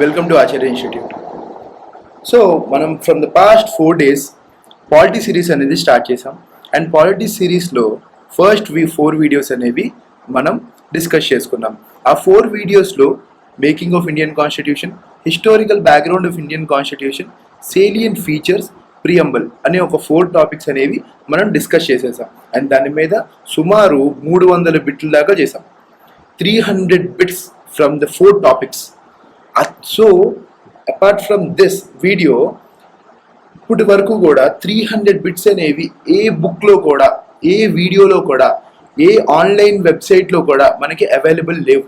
Welcome to Acharya Institute. So, మనం from the past 4 days polity series అనేది start చేసాం. And polity సిరీస్లో first 4 videos అనేవి మనం డిస్కస్ చేసుకున్నాం. ఆ 4 వీడియోస్లో making of Indian constitution, historical background of Indian constitution, salient features, ప్రియంబల్ అనే ఒక 4 టాపిక్స్ అనేవి మనం డిస్కస్ చేసేసాం. అండ్ దాని మీద సుమారు 300 బిట్ల దాకా చేసాం. 300 bits from the 4 topics. So apart from this video, ఇప్పటి వరకు కూడా 300 బిట్స్ అనేవి ఏ బుక్లో కూడా, ఏ వీడియోలో కూడా, ఏ ఆన్లైన్ వెబ్సైట్లో కూడా మనకి అవైలబుల్ లేవు.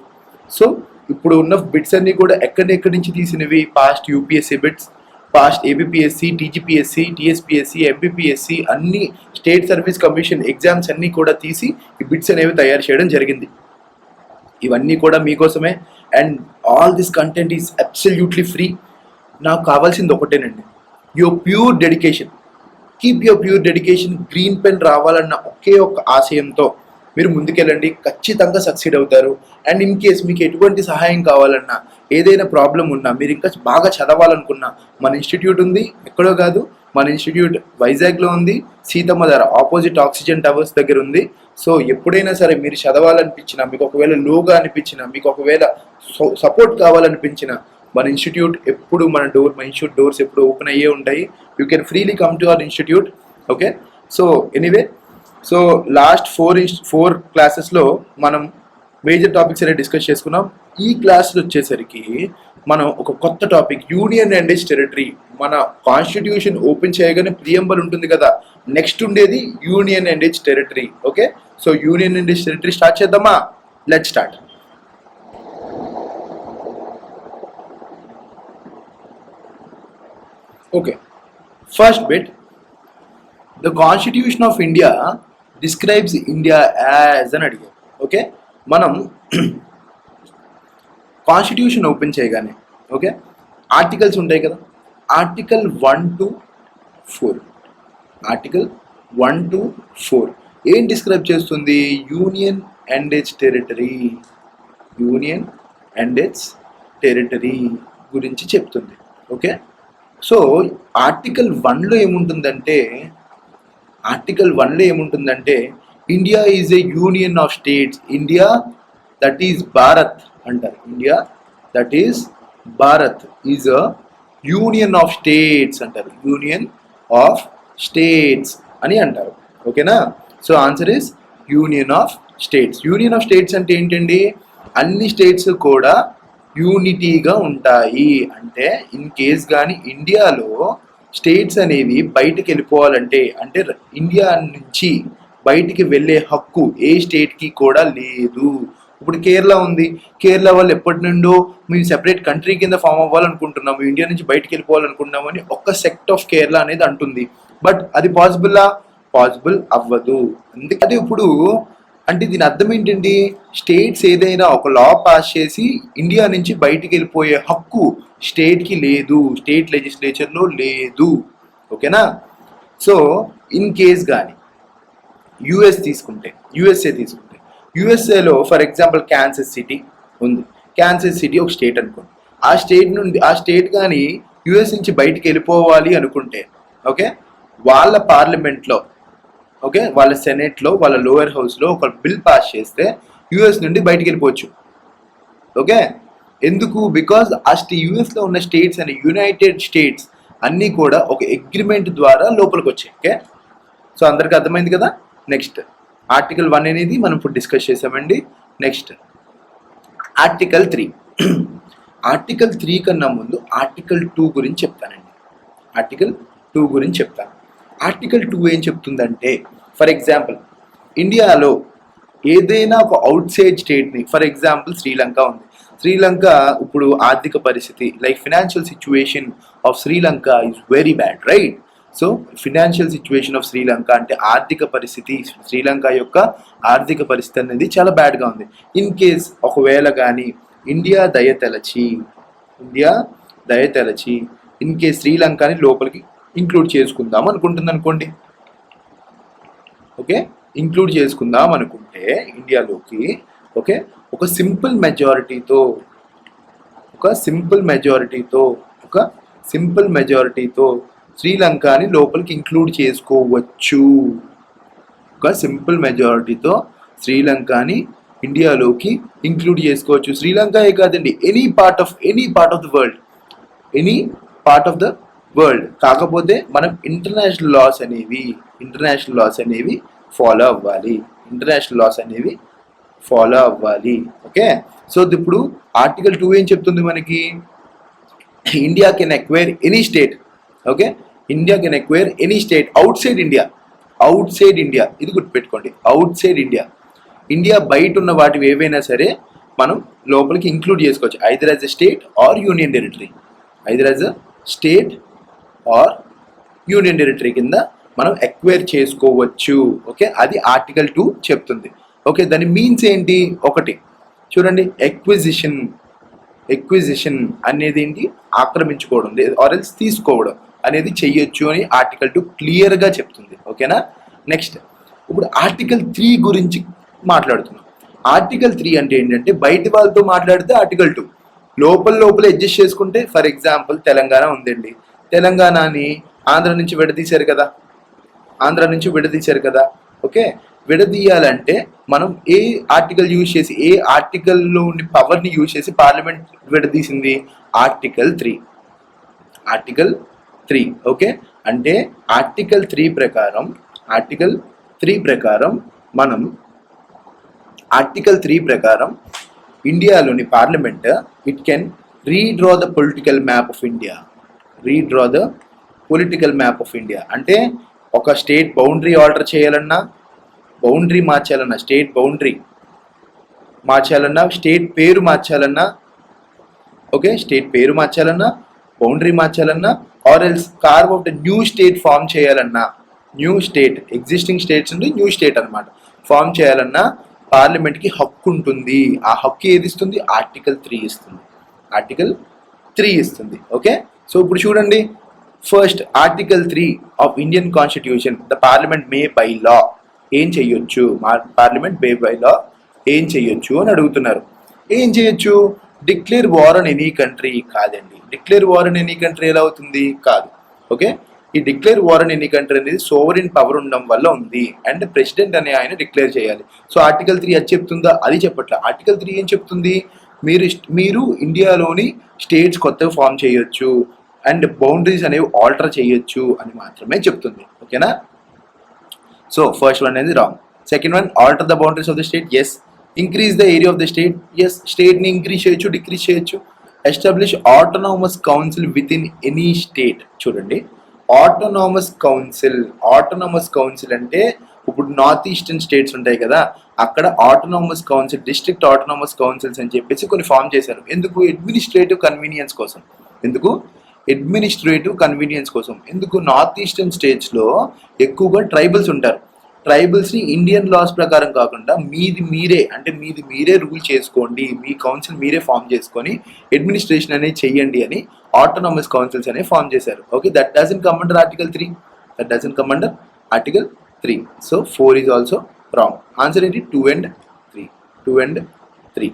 సో ఇప్పుడు ఉన్న బిట్స్ అన్నీ కూడా ఎక్కడి నుంచి తీసినవి? Past UPSC bits, past ABPSC, TGPSC, TSPSC, MPPSC, అన్ని స్టేట్ సర్వీస్ కమిషన్ ఎగ్జామ్స్ అన్నీ కూడా తీసి ఈ బిట్స్ అనేవి తయారు చేయడం జరిగింది. ఇవన్నీ కూడా మీకోసమే. And all this content is absolutely free. నాకు కావాల్సింది ఒకటేనండి, your pure dedication. Keep your pure dedication. Green pen రావాలన్న ఒకే ఒక ఆశయంతో మీరు ముందుకెళ్ళండి, ఖచ్చితంగా సక్సీడ్ అవుతారు. అండ్ ఇన్ కేస్ మీకు ఎటువంటి సహాయం కావాలన్నా, ఏదైనా ప్రాబ్లం ఉన్నా, మీరు ఇంకా బాగా చదవాలనుకున్నా, మన ఇన్స్టిట్యూట్ ఉంది, ఎక్కడో కాదు, మన ఇన్స్టిట్యూట్ వైజాగ్లో ఉంది, సీతమ్మ ధార ఆపోజిట్ ఆక్సిజన్ టవర్స్ దగ్గర ఉంది. సో ఎప్పుడైనా సరే మీరు చదవాలనిపించినా, మీకు ఒకవేళ లోగా అనిపించినా, మీకు ఒకవేళ సపోర్ట్ కావాలనిపించినా, మన ఇన్స్టిట్యూట్ ఎప్పుడు మన ఇన్స్టిట్యూట్ డోర్స్ ఎప్పుడు ఓపెన్ అయ్యే ఉంటాయి. You can freely come to our institute. Okay, so anyway, so last 4 క్లాసెస్లో మనం మేజర్ టాపిక్స్ అనేవి డిస్కస్ చేసుకున్నాం. ఈ క్లాస్లో వచ్చేసరికి మనం ఒక కొత్త topic, union and its territory. మన కాన్స్టిట్యూషన్ ఓపెన్ చేయగానే ప్రియంబల్ ఉంటుంది కదా, నెక్స్ట్ ఉండేది union and its territory. Okay, so union and its territory start చేద్దామా? Let's start. Okay, first bit, the constitution of India describes India as అని అడిగారు. Okay, మనం constitution open చేయగానే, ఓకే, ఆర్టికల్స్ ఉంటాయి కదా, ఆర్టికల్ 1 to 4, ఆర్టికల్ 1 to 4 ఏం describe చేస్తుంది? Union and its territory. Union and its territory గురించి చెప్తుంది. ఓకే, సో ఆర్టికల్ 1లో ఏముంటుందంటే India is a union of states. India that is Bharat అంటారు. India that is Bharat is a union of states అంటారు. Union of states అని అంటారు. ఓకేనా? So answer is union of states. Union of states అంటే ఏంటండి? అన్ని స్టేట్స్ కూడా యూనిటీగా ఉంటాయి. అంటే ఇన్ కేస్ కానీ ఇండియాలో స్టేట్స్ అనేవి బయటికి వెళ్ళిపోవాలంటే, అంటే ఇండియా నుంచి బయటికి వెళ్ళే హక్కు ఏ స్టేట్కి కూడా లేదు. ఇప్పుడు కేరళ ఉంది, కేరళ వాళ్ళు ఎప్పటి నుండో మేము సెపరేట్ కంట్రీ కింద ఫామ్ అవ్వాలనుకుంటున్నాము, ఇండియా నుంచి బయటికి వెళ్ళిపోవాలనుకుంటున్నాము అని ఒక్క సెక్ట్ ఆఫ్ కేరళ అనేది అంటుంది. బట్ అది పాసిబుల్ అవ్వదు. అందుకని ఇప్పుడు అంటే దీని అర్థం ఏంటండి? స్టేట్స్ ఏదైనా ఒక లా పాస్ చేసి ఇండియా నుంచి బయటికి వెళ్ళిపోయే హక్కు స్టేట్కి లేదు, స్టేట్ లెజిస్లేచర్లో లేదు. ఓకేనా? సో ఇన్ కేస్ కానీ యుఎస్ఏ తీసుకుంటే యుఎస్ఏలో ఫర్ ఎగ్జాంపుల్ క్యాన్సస్ సిటీ ఉంది. క్యాన్సస్ సిటీ ఒక స్టేట్ అనుకోండి. ఆ స్టేట్ కానీ యుఎస్ నుంచి బయటికి వెళ్ళిపోవాలి అనుకుంటే, ఓకే, వాళ్ళ పార్లమెంట్లో, ఓకే, వాళ్ళ సెనెట్లో, వాళ్ళ లోయర్ హౌస్లో ఒక బిల్ పాస్ చేస్తే యుఎస్ నుండి బయటికి వెళ్ళిపోవచ్చు. ఓకే, ఎందుకు? బికాజ్ ఆ యుఎస్లో ఉన్న స్టేట్స్ అని యునైటెడ్ స్టేట్స్ అన్నీ కూడా ఒక అగ్రిమెంట్ ద్వారా లోపలికి వచ్చాయి. ఓకే, సో అందరికీ అర్థమైంది కదా? నెక్స్ట్ ఆర్టికల్ 1 అనేది మనం ఇప్పుడు డిస్కస్ చేసామండి. Next article 3. ఆర్టికల్ 3 కన్నా ముందు ఆర్టికల్ 2 గురించి చెప్తానండి. ఆర్టికల్ 2 గురించి చెప్తాను. ఆర్టికల్ 2 ఏం చెప్తుందంటే, ఫర్ ఎగ్జాంపుల్ ఇండియాలో ఏదైనా ఒక అవుట్ సైడ్ స్టేట్ని, ఫర్ ఎగ్జాంపుల్ శ్రీలంక ఉంది. శ్రీలంక ఇప్పుడు ఆర్థిక పరిస్థితి, like financial situation of Sri Lanka is very bad, right? So financial situation of Sri Lanka అంటే ఆర్థిక పరిస్థితి, శ్రీలంక యొక్క ఆర్థిక పరిస్థితి అనేది చాలా బ్యాడ్గా ఉంది. ఇన్ కేస్ ఒకవేళ కానీ ఇండియా దయతలచి ఇన్ కేస్ శ్రీలంకని లోపలికి ఇంక్లూడ్ చేసుకుందాం అనుకుంటుంది అనుకోండి. ఓకే, ఇంక్లూడ్ చేసుకుందాం అనుకుంటే ఇండియాలోకి, ఓకే, ఒక సింపుల్ మెజారిటీతో ఒక సింపుల్ మెజారిటీతో శ్రీలంకని లోపలికి ఇంక్లూడ్ చేసుకోవచ్చు. ఒక సింపుల్ మెజారిటీతో శ్రీలంకని ఇండియాలోకి ఇంక్లూడ్ చేసుకోవచ్చు. శ్రీలంకయే కాదండి, any part of the world. కాకపోతే మనం ఇంటర్నేషనల్ లాస్ అనేవి ఫాలో అవ్వాలి. ఓకే, సో ఇప్పుడు ఆర్టికల్ 2 ఏం చెప్తుంది మనకి? India can acquire any state. Okay, India can acquire any state out side India. ఇది గుర్తుపెట్టుకోండి, అవుట్ సైడ్ ఇండియా బయట ఉన్న వాటివి ఏవైనా సరే మనం లోపలికి ఇంక్లూడ్ చేసుకోవచ్చు. Either as a state or union territory కింద మనం ఎక్వైర్ చేసుకోవచ్చు. ఓకే, అది ఆర్టికల్ 2 చెప్తుంది. ఓకే, దాని మీన్స్ ఏంటి? ఒకటి చూడండి, ఎక్విజిషన్ అనేది ఏంటి? ఆక్రమించుకోవడం ఆర్ ఎల్స్ తీసుకోవడం అనేది చెయ్యొచ్చు అని ఆర్టికల్ 2 క్లియర్గా చెప్తుంది. ఓకేనా? నెక్స్ట్ ఇప్పుడు ఆర్టికల్ 3 గురించి మాట్లాడుతున్నాం. ఆర్టికల్ 3 అంటే ఏంటంటే బయట వాళ్ళతో మాట్లాడితే ఆర్టికల్ 2, లోపల అడ్జస్ట్ చేసుకుంటే. ఫర్ ఎగ్జాంపుల్ తెలంగాణ ఉందండి, తెలంగాణని ఆంధ్ర నుంచి విడదీశారు కదా. ఓకే, విడదీయాలంటే మనం ఏ ఆర్టికల్ యూజ్ చేసి, ఏ ఆర్టికల్లోని పవర్ని యూజ్ చేసి పార్లమెంట్ విడదీసింది? ఆర్టికల్ 3. ఓకే, అంటే ఆర్టికల్ 3 ప్రకారం ఇండియాలోని parliament it can redraw the political map of India. అంటే ఒక స్టేట్ బౌండరీ ఆల్టర్ చేయాలన్నా, బౌండరీ మార్చాలన్నా, స్టేట్ పేరు మార్చాలన్నా, ఓకే, బౌండరీ మార్చాలన్నా, or else carve out new state form చేయాలన్నా, ఎగ్జిస్టింగ్ స్టేట్స్ నుండి న్యూ స్టేట్ అనమాట ఫామ్ చేయాలన్నా పార్లమెంట్కి హక్కు ఉంటుంది. ఆ హక్కు ఏది ఇస్తుంది? ఆర్టికల్ 3 ఇస్తుంది. ఓకే, సో ఇప్పుడు చూడండి, first article 3 of Indian constitution, the parliament may by law ఏం చెయ్యొచ్చు? ఏం చెయ్యొచ్చు అని అడుగుతున్నారు. ఏం చేయొచ్చు? Declare war on any country కాదండి. Declare war on any country ఎలా అవుతుంది? కాదు. ఓకే, ఈ declare war on any country అనేది సోవరెన్ పవర్ ఉండడం వల్ల ఉంది, అండ్ ప్రెసిడెంట్ అనే ఆయన డిక్లేర్ చేయాలి. సో ఆర్టికల్ 3 అది చెప్తుందా? అది చెప్పట్లా. ఆర్టికల్ 3 ఏం చెప్తుంది? మీరు ఇండియాలోని స్టేట్స్ కొత్తగా ఫామ్ చేయొచ్చు అండ్ బౌండరీస్ అనేవి ఆల్టర్ చేయొచ్చు అని మాత్రమే చెప్తుంది. ఓకేనా? సో ఫస్ట్ వన్ అనేది wrong. Second one, alter the boundaries of the state. Yes. Increase the area of the state. Yes, స్టేట్ని ఇంక్రీజ్ చేయొచ్చు, డిక్రీజ్ చేయొచ్చు. Establish autonomous council within any state. చూడండి, ఆటోనామస్ కౌన్సిల్ అంటే ఇప్పుడు north eastern states ఉంటాయి కదా, అక్కడ autonomous council, district autonomous councils అని చెప్పేసి కొన్ని ఫామ్ చేశారు. ఎందుకు? అడ్మినిస్ట్రేటివ్ కన్వీనియన్స్ కోసం. ఎందుకు? నార్త్ ఈస్టర్న్ స్టేట్స్లో ఎక్కువగా ట్రైబల్స్ ఉంటారు. ట్రైబల్స్ని ఇండియన్ లాస్ ప్రకారం కాకుండా మీది మీరే రూల్ చేసుకోండి, మీ కౌన్సిల్ మీరే ఫామ్ చేసుకొని అడ్మినిస్ట్రేషన్ అనేది చెయ్యండి అని ఆటోనామస్ కౌన్సిల్స్ అనేవి ఫామ్ చేశారు. Okay, that doesn't come under article 3. So 4 is also wrong. Answer ఏంటి? 2 and 3.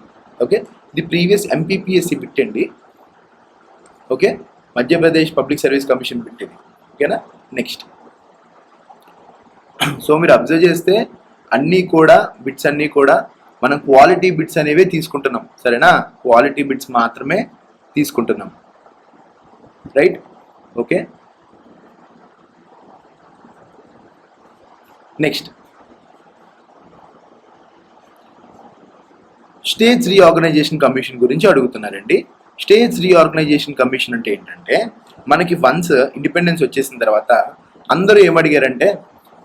Okay, the previous MPPSC bit అండి. Okay, Madhya Pradesh public service commission bit ఇది. ఓకేనా? నెక్స్ట్, సో మీరు అబ్జర్వ్ చేస్తే బిట్స్ అన్నీ కూడా మనం క్వాలిటీ బిట్స్ అనేవి తీసుకుంటున్నాం. సరేనా? క్వాలిటీ బిట్స్ మాత్రమే తీసుకుంటున్నాం. Right? Okay, next, states reorganisation commission గురించి అడుగుతున్నారండి. స్టేట్స్ రీఆర్గనైజేషన్ కమిషన్ అంటే ఏంటంటే, మనకి వన్స్ ఇండిపెండెన్స్ వచ్చేసిన తర్వాత అందరూ ఏమడిగారంటే,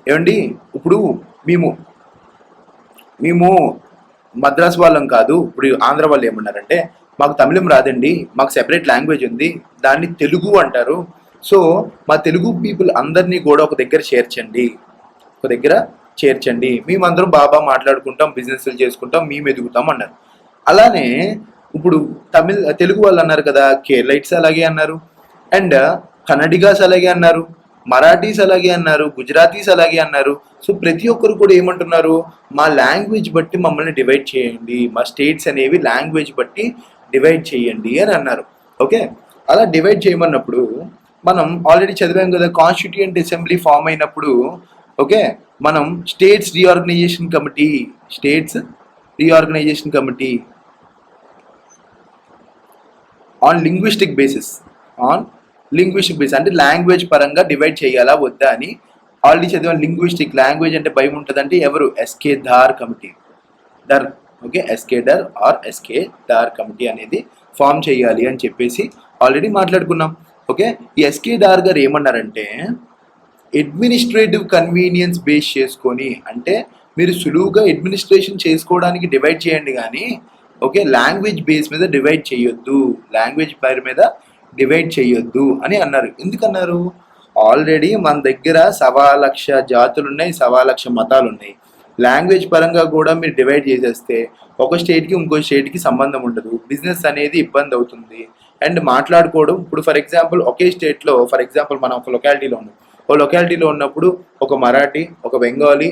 ఏమండి ఇప్పుడు మేము మద్రాస్ వాళ్ళం కాదు, ఇప్పుడు ఆంధ్ర వాళ్ళు ఏమన్నారంటే, మాకు తమిళం రాదండి, మాకు సెపరేట్ లాంగ్వేజ్ ఉంది, దాన్ని తెలుగు అంటారు. సో మా తెలుగు పీపుల్ అందరినీ కూడా ఒక దగ్గర చేర్చండి, మేమందరం బాగా మాట్లాడుకుంటాం, బిజినెస్లు చేసుకుంటాం, మేము ఎదుగుతాం అన్నారు. అలానే ఇప్పుడు తెలుగు వాళ్ళు అన్నారు కదా, కేరళైట్స్ అలాగే అన్నారు, అండ్ కన్నడిగాస్ అలాగే అన్నారు, మరాఠీస్ అలాగే అన్నారు, గుజరాతీస్ అలాగే అన్నారు. సో ప్రతి ఒక్కరు కూడా ఏమంటున్నారు? మా లాంగ్వేజ్ బట్టి మమ్మల్ని డివైడ్ చేయండి, మా స్టేట్స్ అనేవి లాంగ్వేజ్ బట్టి డివైడ్ చేయండి అని అన్నారు. ఓకే, అలా డివైడ్ చేయమన్నప్పుడు మనం ఆల్రెడీ చదివాం కదా, కాన్స్టిట్యూయెంట్ అసెంబ్లీ ఫామ్ అయినప్పుడు ఓకే మనం states reorganisation committee on linguistic basis అంటే లాంగ్వేజ్ పరంగా డివైడ్ చేయాలా వద్దా అని ఆల్రెడీ చదివాను. లింగ్విస్టిక్ లాంగ్వేజ్ అంటే భయం ఉంటుందంటే ఎవరు, S K Dar committee okay, S K Dar committee అనేది ఫామ్ చేయాలి అని చెప్పేసి ఆల్రెడీ మాట్లాడుకున్నాం. ఓకే, ఈ ఎస్కే దార్ గారు ఏమన్నారంటే అడ్మినిస్ట్రేటివ్ కన్వీనియన్స్ బేస్ చేసుకొని, అంటే మీరు సులువుగా అడ్మినిస్ట్రేషన్ చేసుకోవడానికి డివైడ్ చేయండి కానీ ఓకే లాంగ్వేజ్ బేస్ మీద డివైడ్ చేయొద్దు, లాంగ్వేజ్ పేరు మీద డివైడ్ చేయొద్దు అని అన్నారు. ఎందుకన్నారు, ఆల్రెడీ మన దగ్గర 1,00,000 జాతులు ఉన్నాయి, 1,00,000 మతాలు ఉన్నాయి. లాంగ్వేజ్ పరంగా కూడా మీరు డివైడ్ చేసేస్తే ఒక స్టేట్కి ఇంకో స్టేట్కి సంబంధం ఉండదు, బిజినెస్ అనేది ఇబ్బంది అవుతుంది. అండ్ మాట్లాడుకోవడం, ఇప్పుడు ఫర్ ఎగ్జాంపుల్ ఒకే స్టేట్లో, ఫర్ ఎగ్జాంపుల్ మనం ఒక లొకాలిటీలో ఉన్నాం, ఒక లొకాలిటీలో ఉన్నప్పుడు ఒక మరాఠీ, ఒక బెంగాలీ,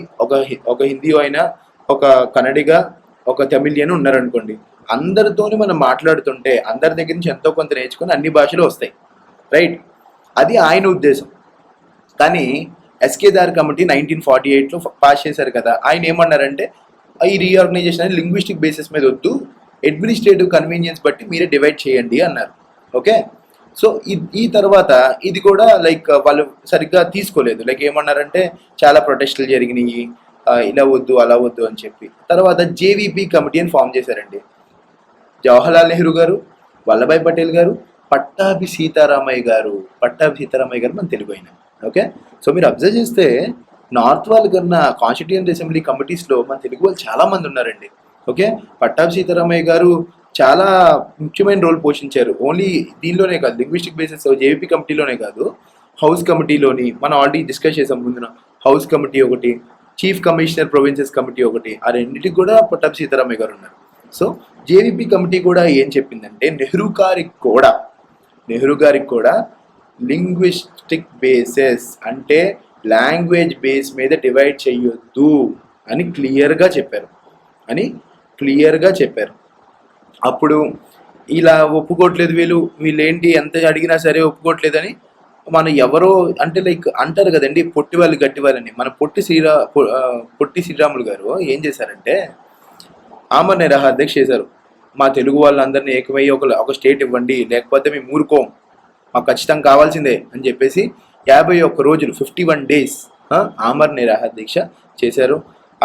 ఒక హిందీ అయినా, ఒక కన్నడిగా, ఒక తమిళియన్ ఉన్నారనుకోండి, అందరితోని మనం మాట్లాడుతుంటే అందరి దగ్గర నుంచి ఎంతో కొంత నేర్చుకొని అన్ని భాషలు వస్తాయి, రైట్? అది ఆయన ఉద్దేశం. కానీ ఎస్కే దార్ కమిటీ 1948లో పాస్ చేశారు కదా, ఆయన ఏమన్నారంటే ఈ రీఆర్గనైజేషన్ అనేది లింగ్విస్టిక్ బేసిస్ మీద వద్దు, అడ్మినిస్ట్రేటివ్ కన్వీనియన్స్ బట్టి మీరే డివైడ్ చేయండి అన్నారు. ఓకే, సో ఈ తర్వాత ఇది కూడా లైక్ వాళ్ళు సరిగ్గా తీసుకోలేదు. లైక్ ఏమన్నారంటే చాలా ప్రొటెస్టులు జరిగినాయి, ఇలా వద్దు అలా వద్దు అని చెప్పి. తర్వాత జేవీపీ కమిటీ అని ఫామ్ చేశారండి. జవహర్లాల్ నెహ్రూ గారు, వల్లభాయ్ పటేల్ గారు, పట్టాభి సీతారామయ్య గారు మన తెలుగు అయిన. ఓకే, సో మీరు అబ్జర్వ్ చేస్తే నార్త్ వాళ్ళు కన్నా కాన్స్టిట్యూయెంట్ అసెంబ్లీ కమిటీస్లో మన తెలుగు వాళ్ళు చాలా మంది ఉన్నారండి. ఓకే, పట్టాభి సీతారామయ్య గారు చాలా ముఖ్యమైన రోల్ పోషించారు. ఓన్లీ దీనిలోనే కాదు, లింగ్విస్టిక్ బేసిస్ జేవీపీ కమిటీలోనే కాదు, హౌస్ కమిటీలోని మనం ఆల్రెడీ డిస్కస్ చేసాం ముందున. హౌస్ కమిటీ ఒకటి, చీఫ్ కమిషనర్ ప్రొవిన్సెస్ కమిటీ ఒకటి, ఆ రెండింటికి కూడా పట్టాభి సీతారామయ్య గారు ఉన్నారు. సో జేవీపీ కమిటీ కూడా ఏం చెప్పిందంటే నెహ్రూ గారికి కూడా లింగ్విస్టిక్ బేసెస్ అంటే లాంగ్వేజ్ బేస్ మీద డివైడ్ చేయొద్దు అని క్లియర్గా చెప్పారు. అప్పుడు ఇలా ఒప్పుకోవట్లేదు, వీళ్ళు ఏంటి ఎంత అడిగినా సరే ఒప్పుకోవట్లేదని మనం ఎవరో అంటే లైక్ అంటారు కదండి, పొట్టి వాళ్ళు గట్టి వాళ్ళని. మన పొట్టి శ్రీరాములు గారు ఏం చేశారంటే ఆమరణ నిరాహార దీక్ష చేశారు. మా తెలుగు వాళ్ళందరినీ ఏకమయ్యి ఒక స్టేట్ ఇవ్వండి, లేకపోతే మేము ఊరుకోం, మాకు ఖచ్చితంగా కావాల్సిందే అని చెప్పేసి 51 రోజులు 51 days ఆమరణ నిరాహార దీక్ష చేశారు.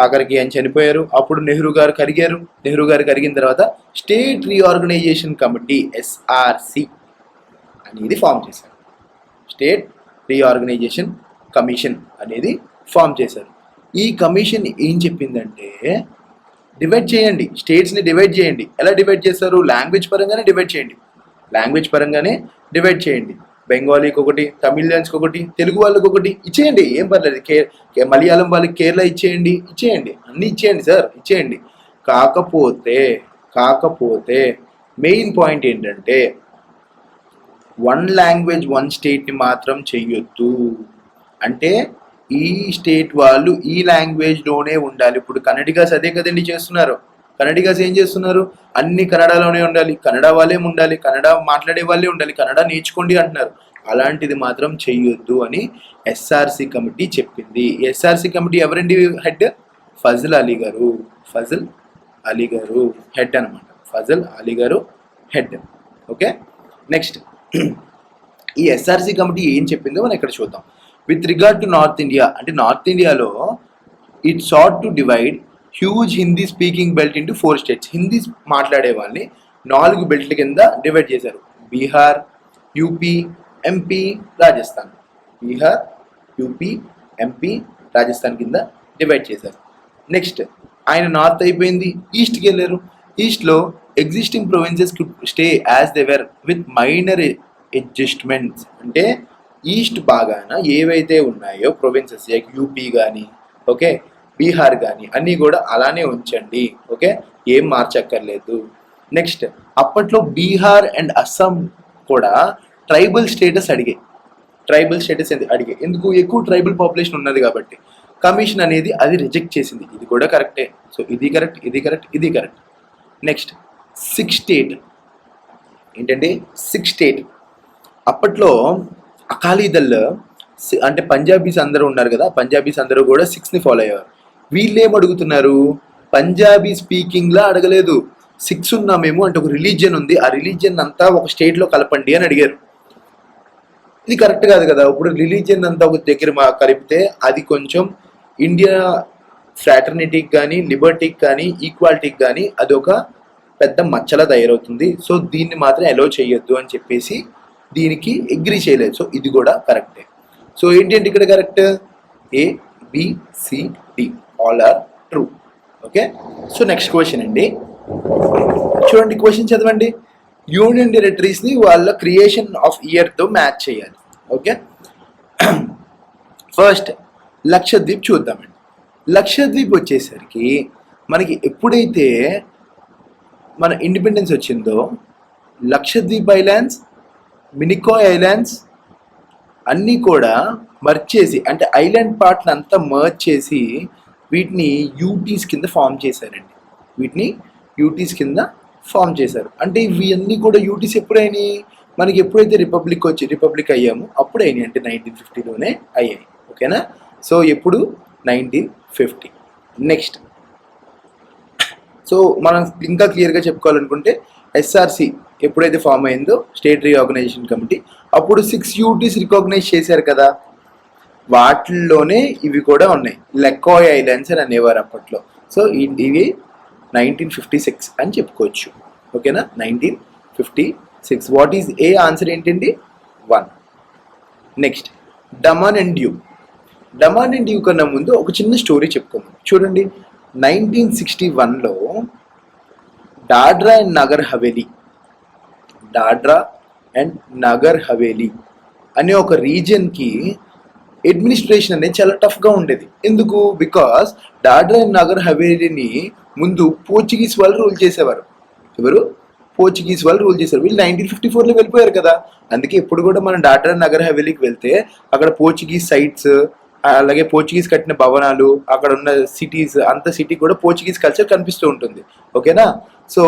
ఆఖరికి ఆయన చనిపోయారు. అప్పుడు నెహ్రూ గారు కరిగిన తర్వాత స్టేట్ రీఆర్గనైజేషన్ కమిటీ SRC అనేది ఫామ్ చేశారు. స్టేట్ రీఆర్గనైజేషన్ కమిషన్ అనేది ఫామ్ చేశారు. ఈ కమిషన్ ఏం చెప్పిందంటే డివైడ్ చేయండి, స్టేట్స్ని డివైడ్ చేయండి. ఎలా డివైడ్ చేస్తారు, లాంగ్వేజ్ పరంగానే డివైడ్ చేయండి. బెంగాలీకి ఒకటి, తమిళియన్స్కి ఒకటి, తెలుగు వాళ్ళకి ఒకటి ఇచ్చేయండి, ఏం పర్లేదు. మలయాళం వాళ్ళకి కేరళ ఇచ్చేయండి, అన్నీ ఇచ్చేయండి సార్, ఇచ్చేయండి. కాకపోతే మెయిన్ పాయింట్ ఏంటంటే 1 language 1 state మాత్రం చెయ్యొద్దు. అంటే ఈ స్టేట్ వాళ్ళు ఈ లాంగ్వేజ్లోనే ఉండాలి. ఇప్పుడు కన్నడిగాస్ అదే కదండి చేస్తున్నారు. కన్నడిగాస్ ఏం చేస్తున్నారు, అన్ని కన్నడలోనే ఉండాలి, కన్నడ వాళ్ళే ఉండాలి, కన్నడ మాట్లాడే వాళ్ళే ఉండాలి, కన్నడ నేర్చుకోండి అంటున్నారు. అలాంటిది మాత్రం చెయ్యొద్దు అని SRC కమిటీ చెప్పింది. SRC కమిటీ ఎవరండి హెడ్, ఫజల్ అలీ గారు హెడ్ అనమాట. Fazal Ali garu head. Okay, next ఈ SRC కమిటీ ఏం చెప్పిందో మనం ఇక్కడ చూద్దాం. With regard to north India, అంటే నార్త్ ఇండియాలో it sought to divide huge Hindi speaking belt into 4 states. Hindi మాట్లాడే వాళ్ళని 4 బెల్ట్ల కింద డివైడ్ చేశారు. Bihar, UP, MP, Rajasthan. రాజస్థాన్ కింద డివైడ్ చేశారు. నెక్స్ట్ ఆయన నార్త్ అయిపోయింది, ఈస్ట్కి వెళ్ళారు. ఈస్ట్లో existing provinces could stay as they were with minor adjustments. అంటే ఈస్ట్ భాగాన ఏవైతే ఉన్నాయో ప్రొవిన్సెస్ లైక్ యూపీ కానీ ఓకే బీహార్ కానీ అన్నీ కూడా అలానే ఉంచండి. ఓకే, ఏం మార్చక్కర్లేదు. నెక్స్ట్ అప్పట్లో బీహార్ అండ్ అస్సాం కూడా ట్రైబల్ స్టేటస్ అడిగాయి. ఎందుకు, ఎక్కువ ట్రైబల్ పాపులేషన్ ఉన్నది కాబట్టి. కమిషన్ అనేది అది రిజెక్ట్ చేసింది. ఇది కూడా కరెక్టే. సో ఇది కరెక్ట్. నెక్స్ట్ 6 states ఏంటంటే 6 స్టేట్. అప్పట్లో అకాలీదళ్ అంటే పంజాబీస్ అందరూ ఉన్నారు కదా, పంజాబీస్ అందరూ కూడా 6ని ఫాలో అయ్యేవారు. వీళ్ళు ఏం అడుగుతున్నారు, పంజాబీ స్పీకింగ్ లా అడగలేదు, 6 ఉన్నామేమో అంటే ఒక రిలీజియన్ ఉంది, ఆ రిలీజియన్ అంతా ఒక స్టేట్లో కలపండి అని అడిగారు. ఇది కరెక్ట్ కాదు కదా. ఇప్పుడు రిలీజియన్ అంతా ఒక దగ్గర కలిపితే అది కొంచెం ఇండియా ఫ్రాటర్నిటీకి కానీ లిబర్టీకి కానీ ఈక్వాలిటీకి కానీ అది ఒక పెద్ద మచ్చలా తయారవుతుంది. సో దీన్ని మాత్రం అలో చేయొద్దు అని చెప్పేసి దీనికి అగ్రీ చేయలేదు. సో ఇది కూడా కరెక్టే. సో ఏంటి ఇక్కడ correct, A B C D all are true. Okay, so next question అండి, చూడండి క్వశ్చన్ చదవండి. యూనియన్ టెరిటరీస్ని వాళ్ళ క్రియేషన్ ఆఫ్ ఇయర్తో మ్యాచ్ చేయాలి. ఓకే, ఫస్ట్ లక్షద్వీప్ చూద్దామండి. లక్షద్వీప్ వచ్చేసరికి మనకి ఎప్పుడైతే మన ఇండిపెండెన్స్ వచ్చిందో లక్షద్వీప్ ఐలాండ్స్, మినికాయ్ ఐలాండ్స్ అన్నీ కూడా మర్చ్ చేసి, అంటే ఐలాండ్ పార్ట్ని అంతా మర్చ్ చేసి వీటిని యూటీస్ కింద ఫామ్ చేశారండి. వీటిని యూటీస్ కింద ఫామ్ చేశారు. అంటే ఇవన్నీ కూడా యూటీస్ ఎప్పుడైనాయి, మనకి ఎప్పుడైతే రిపబ్లిక్ అయ్యామో అప్పుడు అయినాయి, అంటే 1950లోనే అయ్యాయి. ఓకేనా, సో ఎప్పుడు 1950. నెక్స్ట్, సో మనం ఇంకా క్లియర్గా చెప్పుకోవాలనుకుంటే ఎస్ఆర్సి ఎప్పుడైతే ఫామ్ అయిందో స్టేట్ రీఆర్గనైజేషన్ కమిటీ, అప్పుడు 6 యూటీస్ రికాగ్నైజ్ చేశారు కదా, వాటిల్లోనే ఇవి కూడా ఉన్నాయి. లెకాయ్ ఐలాండ్స్ అని అనేవారు అప్పట్లో. సో ఇవి 1956 అని చెప్పుకోవచ్చు. ఓకేనా, 1956. వాట్ ఈజ్ ఏ ఆన్సర్ ఏంటండి, 1. Next, Daman and Diu. Daman and Diu కన్నా ముందు ఒక చిన్న స్టోరీ చెప్పుకుందాం. చూడండి, 1961లో దాడ్రా అండ్ నగర్ హవేలీ అనే ఒక రీజియన్కి అడ్మినిస్ట్రేషన్ అనేది చాలా టఫ్గా ఉండేది. ఎందుకు, బికాస్ దాడ్రా అండ్ నగర్ హవేలీని ముందు పోర్చుగీస్ వాళ్ళు రూల్ చేసేవారు. ఎవరు, పోర్చుగీస్ వాళ్ళు రూల్ చేశారు. వీళ్ళు 1954లో వెళ్ళిపోయారు కదా, అందుకే ఇప్పుడు కూడా మనం దాడ్రా నగర్ హవేలీకి వెళ్తే అక్కడ పోర్చుగీస్ సైట్స్, అలాగే పోర్చుగీస్ కట్టిన భవనాలు, అక్కడ ఉన్న సిటీస్, అంత సిటీ కూడా పోర్చుగీస్ కల్చర్ కనిపిస్తూ ఉంటుంది. ఓకేనా, సో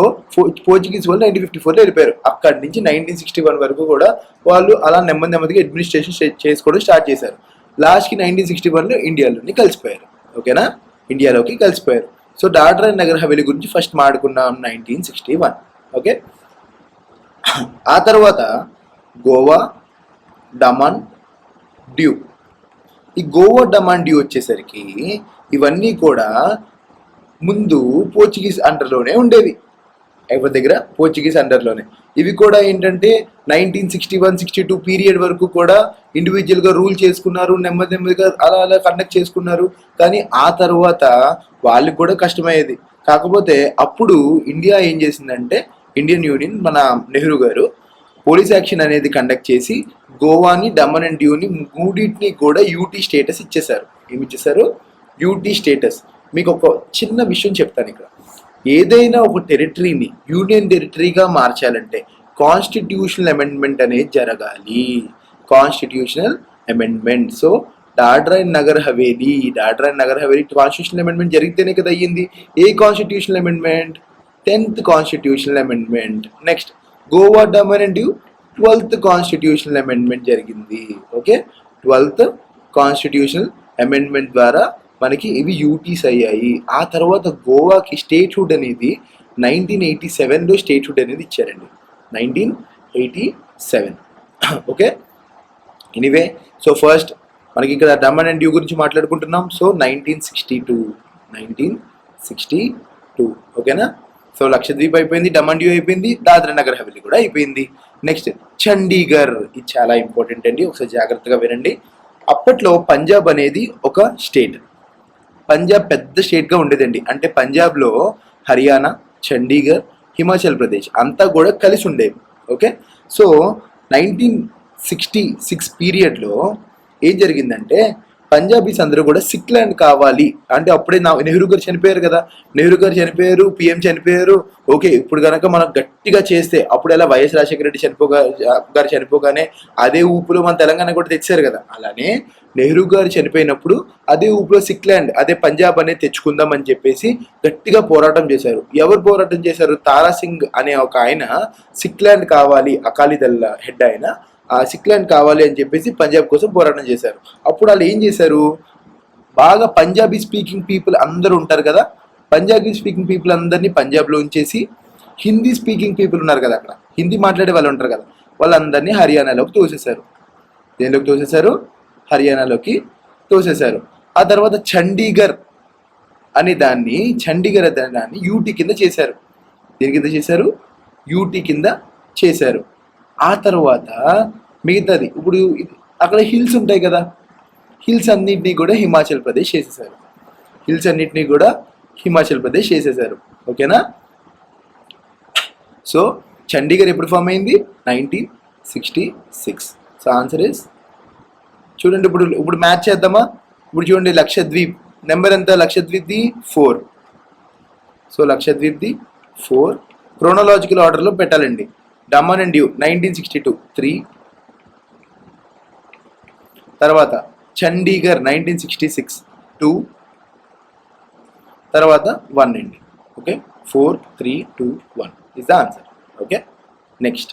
పోర్చుగీస్ వాళ్ళు 1954లో వెళ్ళిపోయారు. అక్కడి నుంచి 1961 వరకు కూడా వాళ్ళు అలా నెమ్మదిగా అడ్మినిస్ట్రేషన్ చేసుకోవడం స్టార్ట్ చేశారు. లాస్ట్కి 1961లో ఇండియాలోని కలిసిపోయారు. ఓకేనా, ఇండియాలోకి కలిసిపోయారు. సో దాడ్రా అండ్ నగర్ హవేలీ గురించి ఫస్ట్ మాట్లాడుకున్నాం 1961. ఓకే, ఆ తర్వాత గోవా, డమాన్, డ్యూ. ఈ గోవా, డమాన్, డ్యూ వచ్చేసరికి ఇవన్నీ కూడా ముందు పోర్చుగీస్ అండర్లోనే ఉండేవి. ఎవరి దగ్గర, పోర్చుగీస్ అండర్లోనే. ఇవి కూడా ఏంటంటే 1961-62 పీరియడ్ వరకు కూడా ఇండివిజువల్గా రూల్ చేసుకున్నారు, నెమ్మదిగా అలా కండక్ట్ చేసుకున్నారు. కానీ ఆ తర్వాత వాళ్ళకి కూడా కష్టమయ్యేది. కాకపోతే అప్పుడు ఇండియా ఏం చేసిందంటే, ఇండియన్ యూనియన్ మన నెహ్రూ గారు పోలీస్ యాక్షన్ అనేది కండక్ట్ చేసి గోవాని, డమన్ అండ్ డ్యూని మూడింటిని కూడా యూటీ స్టేటస్ ఇచ్చేశారు. ఏమి ఇచ్చేశారు, యూటీ స్టేటస్. మీకు ఒక చిన్న విషయం చెప్తాను ఇక్కడ. ఏదైనా ఒక టెరిటరీని యూనియన్ టెరిటరీగా మార్చాలంటే కాన్స్టిట్యూషనల్ అమెండ్మెంట్ అనేది జరగాలి. Constitutional amendment. So Dadra and Nagar Haveli constitutional amendment జరిగితేనే కదా అయ్యింది. A constitutional amendment, 10th constitutional amendment. Next, Goa, Daman and Diu 12th constitutional amendment జరిగింది. ఓకే, 12th కాన్స్టిట్యూషనల్ అమెండ్మెంట్ ద్వారా మనకి ఇవి యూటీస్ అయ్యాయి. ఆ తర్వాత గోవాకి స్టేట్హుడ్ అనేది 1987లో స్టేట్హుడ్ అనేది ఇచ్చారండి, 1987. ఓకే, ఎనీవే, సో ఫస్ట్ మనకి ఇక్కడ డమన్ అండ్ డ్యూ గురించి మాట్లాడుకుంటున్నాం. సో 1962. ఓకేనా, సో లక్షద్వీప్ అయిపోయింది, డమన్ డ్యూ అయిపోయింది, దాద్రా నగర్ హవేలీ కూడా అయిపోయింది. నెక్స్ట్, చండీగఢ్. ఇది చాలా ఇంపార్టెంట్ అండి, ఒకసారి జాగ్రత్తగా వినండి. అప్పట్లో పంజాబ్ అనేది ఒక స్టేట్. పంజాబ్ పెద్ద స్టేట్గా ఉండేదండి. అంటే పంజాబ్లో హర్యానా, చండీగఢ్, హిమాచల్ ప్రదేశ్ అంతా కూడా కలిసి ఉండేవి. ఓకే, సో 1966 పీరియడ్లో ఏం జరిగిందంటే పంజాబీస్ అందరూ కూడా సిక్ ల్యాండ్ కావాలి అంటే, అప్పుడే నెహ్రూ గారు చనిపోయారు కదా, నెహ్రూ గారు చనిపోయారు, పిఎం చనిపోయారు. ఓకే, ఇప్పుడు కనుక మనం గట్టిగా చేస్తే, అప్పుడు ఎలా వైఎస్ రాజశేఖర రెడ్డి చనిపోగానే అదే ఊపులో మన తెలంగాణ కూడా తెచ్చారు కదా, అలానే నెహ్రూ గారు చనిపోయినప్పుడు అదే ఊపిలో సిక్ ల్యాండ్ అదే పంజాబ్ అనేది తెచ్చుకుందాం అని చెప్పేసి గట్టిగా పోరాటం చేశారు. ఎవరు పోరాటం చేశారు? తారాసింగ్ అనే ఒక ఆయన సిక్ ల్యాండ్ కావాలి, అకాలీదళ హెడ్ ఆయన, ఆ సిక్ ల్యాండ్ కావాలి అని చెప్పేసి పంజాబ్ కోసం పోరాటం చేశారు. అప్పుడు వాళ్ళు ఏం చేశారు? బాగా పంజాబీ స్పీకింగ్ పీపుల్ అందరూ ఉంటారు కదా, పంజాబీ స్పీకింగ్ పీపుల్ అందరినీ పంజాబ్లో ఉంచేసి హిందీ స్పీకింగ్ పీపుల్ ఉన్నారు కదా, అక్కడ హిందీ మాట్లాడే వాళ్ళు ఉంటారు కదా, వాళ్ళందరినీ హర్యానాలోకి తోసేశారు. దేనిలోకి తోసేశారు? హర్యానాలోకి తోసేశారు. ఆ తర్వాత చండీగఢ్ అనే దాన్ని యూటీ కింద చేశారు. దేని కింద చేశారు? యూటీ కింద చేశారు. ఆ తర్వాత మిగతాది ఇప్పుడు అక్కడ హిల్స్ ఉంటాయి కదా, హిల్స్ అన్నింటినీ కూడా హిమాచల్ ప్రదేశ్ చేసేసారు. ఓకేనా? సో చండీగఢ్ ఎప్పుడు ఫామ్ అయింది? 1966. సో ఆన్సర్ ఇస్, చూడండి ఇప్పుడు మ్యాచ్ చేద్దామా? ఇప్పుడు చూడండి లక్షద్వీప్ నెంబర్ ఎంత? లక్షద్వీప్ది 4. సో లక్షద్వీప్ది 4 క్రోనలాజికల్ ఆర్డర్లో పెట్టాలండి. డమాన్ అండ్ డియూ 1962 3, తర్వాత చండీగఢ్ 1966 2, తర్వాత 1 అండి. Okay, 4 3 2 1 is the answer. Okay, next.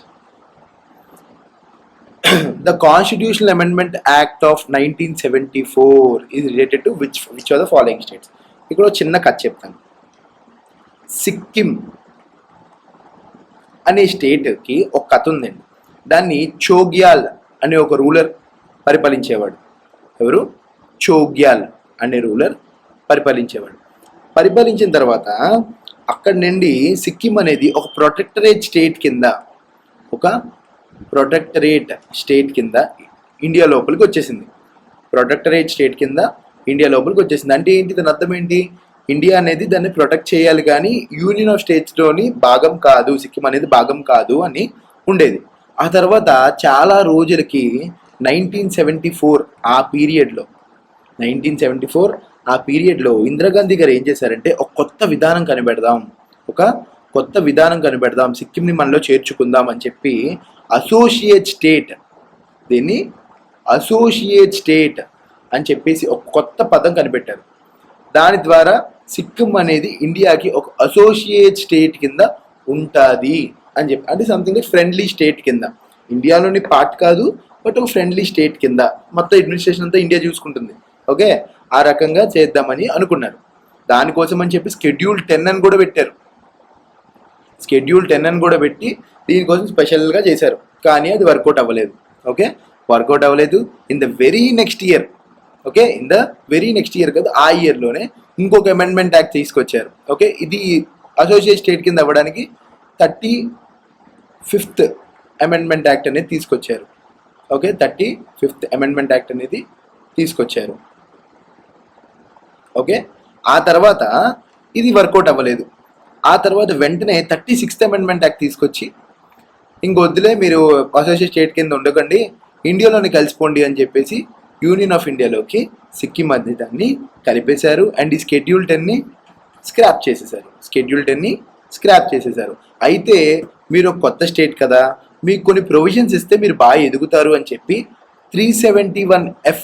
The Constitutional Amendment Act of 1974 is related to which of the following states? ఇక్కడ చిన్న కథ చెప్తాను. సిక్కిం అనే స్టేట్కి ఒక కథ ఉందండి. దాన్ని చోగ్యాల్ అనే ఒక రూలర్ పరిపాలించేవాడు. ఎవరు? చోగ్యాల్ అనే రూలర్ పరిపాలించేవాడు. పరిపాలించిన తర్వాత అక్కడి నుండి సిక్కిం అనేది ఒక ప్రొటెక్టరేట్ స్టేట్ కింద ఇండియా లోపలికి వచ్చేసింది. అంటే ఏంటి? దాని అర్థం ఏంటి? ఇండియా అనేది దాన్ని ప్రొటెక్ట్ చేయాలి కానీ యూనియన్ ఆఫ్ స్టేట్స్లోని భాగం కాదు, సిక్కిం అనేది భాగం కాదు అని ఉండేది. ఆ తర్వాత చాలా రోజులకి 1974 ఆ పీరియడ్లో ఇందిరాగాంధీ గారు ఏం చేశారంటే ఒక కొత్త విధానం కనిపెడదాం, సిక్కింని మనలో చేర్చుకుందాం అని చెప్పి అసోసియేట్ స్టేట్ అని చెప్పేసి ఒక కొత్త పదం కనిపెట్టారు. దాని ద్వారా సిక్కిం అనేది ఇండియాకి ఒక అసోసియేట్ స్టేట్ కింద ఉంటుంది అని చెప్పి, అంటే సంథింగ్ ఫ్రెండ్లీ స్టేట్ కింద, ఇండియాలోని పార్ట్ కాదు బట్ ఒక ఫ్రెండ్లీ స్టేట్ కింద మొత్తం అడ్మినిస్ట్రేషన్ అంతా ఇండియా చూసుకుంటుంది. ఓకే, ఆ రకంగా చేద్దామని అనుకున్నారు. దానికోసం అని చెప్పి Schedule 10 అని కూడా పెట్టి దీనికోసం స్పెషల్గా చేశారు. కానీ అది వర్కౌట్ అవ్వలేదు. In the very next year కదా, ఆ ఇయర్లోనే ఇంకొక అమెండ్మెంట్ యాక్ట్ తీసుకొచ్చారు. ఓకే, ఇది అసోసియేట్ స్టేట్ కింద అవ్వడానికి 35th అమెండ్మెంట్ యాక్ట్ అనేది తీసుకొచ్చారు. ఓకే, 35th అమెండ్మెంట్ యాక్ట్ అనేది తీసుకొచ్చారు. ఓకే, ఆ తర్వాత ఇది వర్కౌట్ అవ్వలేదు. ఆ తర్వాత వెంటనే 36th అమెండ్మెంట్ యాక్ట్ తీసుకొచ్చి ఇంకొద్దులే, మీరు అసోసియేట్ స్టేట్ కింద ఉండకండి, ఇండియాలోని కలిసిపోండి అని చెప్పేసి యూనియన్ ఆఫ్ ఇండియాలోకి సిక్కిం అనేది దాన్ని కలిపేశారు. అండ్ ఈ Schedule 10ని స్క్రాప్ చేసేసారు. అయితే మీరు ఒక కొత్త స్టేట్ కదా, మీకు కొన్ని ప్రొవిజన్స్ ఇస్తే మీరు బాగా ఎదుగుతారు అని చెప్పి 371F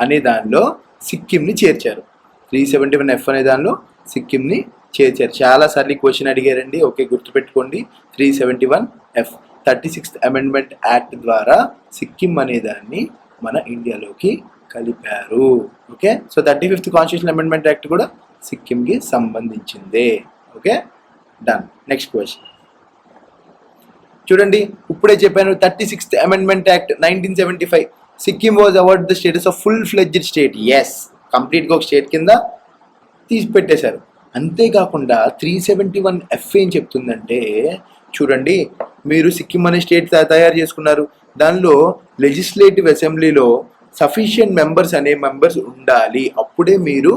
అనే దానిలో సిక్కింని చేర్చారు. 371F అనే దానిలో సిక్కింని చేర్చారు. చాలాసార్లు క్వశ్చన్ అడిగారండి. ఓకే, గుర్తుపెట్టుకోండి. 371F 36th అమెండ్మెంట్ యాక్ట్ ద్వారా సిక్కిం అనే దాన్ని మన ఇండియాలోకి కలిపారు. Okay, so 35th constitutional amendment act కూడా సిక్కింకి సంబంధించిందే. Okay, done. నెక్స్ట్ క్వశ్చన్ చూడండి. ఇప్పుడే చెప్పాను 36th amendment act 1975 Sikkim was award the status of full fledged state. Yes, కంప్లీట్గా ఒక స్టేట్ కింద తీసి పెట్టేశారు. అంతేకాకుండా 371F ఏం చెప్తుందంటే, చూడండి, మీరు సిక్కిం అనే స్టేట్ తయారు చేసుకున్నారు, దానిలో లెజిస్లేటివ్ అసెంబ్లీలో సఫిషియంట్ మెంబర్స్ ఉండాలి, అప్పుడే మీరు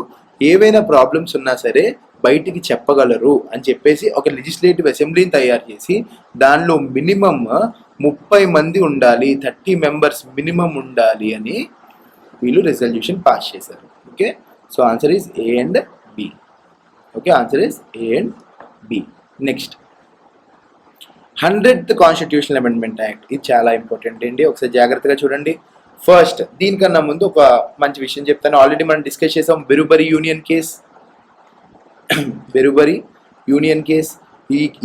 ఏవైనా ప్రాబ్లమ్స్ ఉన్నా సరే బయటికి చెప్పగలరు అని చెప్పేసి ఒక లెజిస్లేటివ్ అసెంబ్లీని తయారు చేసి దానిలో మినిమం 30 మంది ఉండాలి, 30 మెంబర్స్ మినిమం ఉండాలి అని వీళ్ళు రెజల్యూషన్ పాస్ చేశారు. Okay, so answer is A and B. Okay, answer is A and B. Next, 100th constitutional amendment act. ఇది చాలా ఇంపార్టెంట్ అండి, ఒకసారి జాగ్రత్తగా చూడండి. ఫస్ట్ దీనికన్నా ముందు ఒక మంచి విషయం చెప్తాను. ఆల్రెడీ మనం డిస్కస్ చేసాం బెరుబరి యూనియన్ కేస్. బెరుబరి యూనియన్ కేస్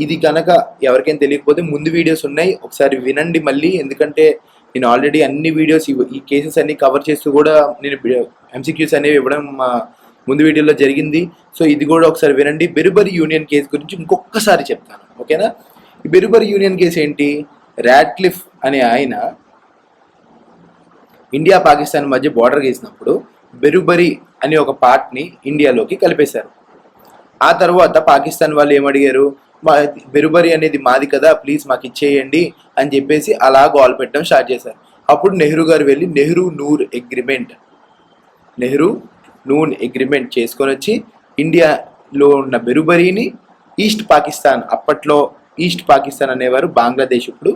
ఇది కనుక ఎవరికైనా తెలియకపోతే ముందు వీడియోస్ ఉన్నాయి, ఒకసారి వినండి మళ్ళీ. ఎందుకంటే నేను ఆల్రెడీ అన్ని వీడియోస్ ఈ కేసెస్ అన్ని కవర్ చేస్తూ కూడా నేను ఎంసీక్యూస్ అనేవి ఇవ్వడం ముందు వీడియోలో జరిగింది. సో ఇది కూడా ఒకసారి వినండి. బెరుబరి యూనియన్ కేసు గురించి ఇంకొకసారి చెప్తాను, ఓకేనా. ఈ బెరుబరి యూనియన్ కేసు ఏంటి? రాడ్క్లిఫ్ అనే ఆయన ఇండియా పాకిస్తాన్ మధ్య బార్డర్ గీసినప్పుడు బెరుబరి అనే ఒక పార్ట్ని ఇండియాలోకి కలిపేశారు. ఆ తర్వాత పాకిస్తాన్ వాళ్ళు ఏమడిగారు, మా బెరుబరి అనేది మాది కదా, ప్లీజ్ మాకు ఇచ్చేయండి అని చెప్పేసి అలా గోల్ పెట్టడం స్టార్ట్ చేశారు. అప్పుడు నెహ్రూ గారు వెళ్ళి నెహ్రూ నూన్ అగ్రిమెంట్ చేసుకొని వచ్చి ఇండియాలో ఉన్న బెరుబరిని ఈస్ట్ పాకిస్తాన్, అప్పట్లో ఈస్ట్ పాకిస్తాన్ అనేవారు బంగ్లాదేశ్, ఇప్పుడు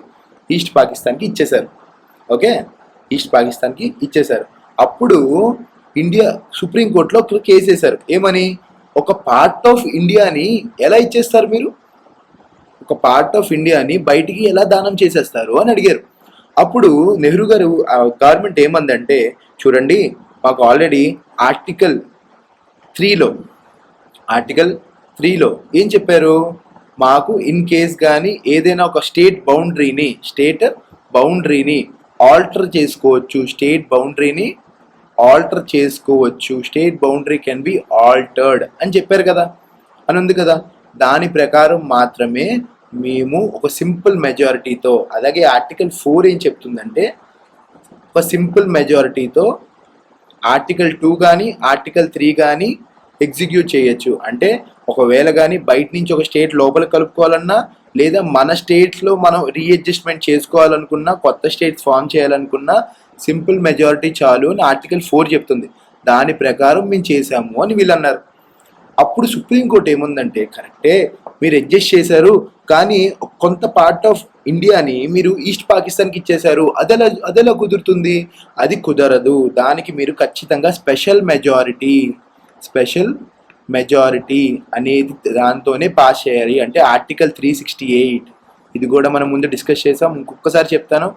ఈస్ట్ పాకిస్తాన్కి ఇచ్చేశారు. ఓకే, ఈస్ట్ పాకిస్తాన్కి ఇచ్చేశారు. అప్పుడు ఇండియా సుప్రీంకోర్టులో కేసు వేశారు. ఏమని? ఒక పార్ట్ ఆఫ్ ఇండియాని ఎలా ఇచ్చేస్తారు మీరు? ఒక పార్ట్ ఆఫ్ ఇండియాని బయటికి ఎలా దానం చేసేస్తారు అని అడిగారు. అప్పుడు నెహ్రూ గారు గవర్నమెంట్ ఏమందంటే, చూడండి మాకు ఆల్రెడీ ఆర్టికల్ 3లో ఏం చెప్పారు, మాకు ఇన్ కేస్ కానీ ఏదైనా ఒక స్టేట్ బౌండరీని ఆల్టర్ చేసుకోవచ్చు, state boundary can be altered అని చెప్పారు కదా, అని ఉంది కదా. దాని ప్రకారం మాత్రమే మేము ఒక సింపుల్ మెజారిటీతో, అలాగే ఆర్టికల్ 4 ఏం చెప్తుందంటే ఒక సింపుల్ మెజారిటీతో ఆర్టికల్ 2 కానీ ఆర్టికల్ 3 కానీ ఎగ్జిక్యూట్ చేయొచ్చు. అంటే ఒకవేళ కానీ బయట నుంచి ఒక స్టేట్ లోపల కలుపుకోవాలన్నా, లేదా మన స్టేట్స్లో మనం రీఅడ్జస్ట్మెంట్ చేసుకోవాలనుకున్నా, కొత్త స్టేట్స్ ఫామ్ చేయాలనుకున్నా సింపుల్ మెజారిటీ చాలు అని ఆర్టికల్ 4 చెప్తుంది. దాని ప్రకారం మేము చేసాము అని వీళ్ళు అన్నారు. అప్పుడు సుప్రీంకోర్టు ఏముందంటే, కరెక్టే మీరు అడ్జస్ట్ చేశారు, కానీ కొంత పార్ట్ ఆఫ్ ఇండియాని మీరు ఈస్ట్ పాకిస్తాన్కి ఇచ్చేశారు, అదెలా కుదురుతుంది? అది కుదరదు, దానికి మీరు ఖచ్చితంగా స్పెషల్ మెజారిటీ అనేది దాంతోనే పాస్ చేయాలి. అంటే ఆర్టికల్ 368, ఇది కూడా మనం ముందు డిస్కస్ చేసాం, ఇంకొకసారి చెప్తాను.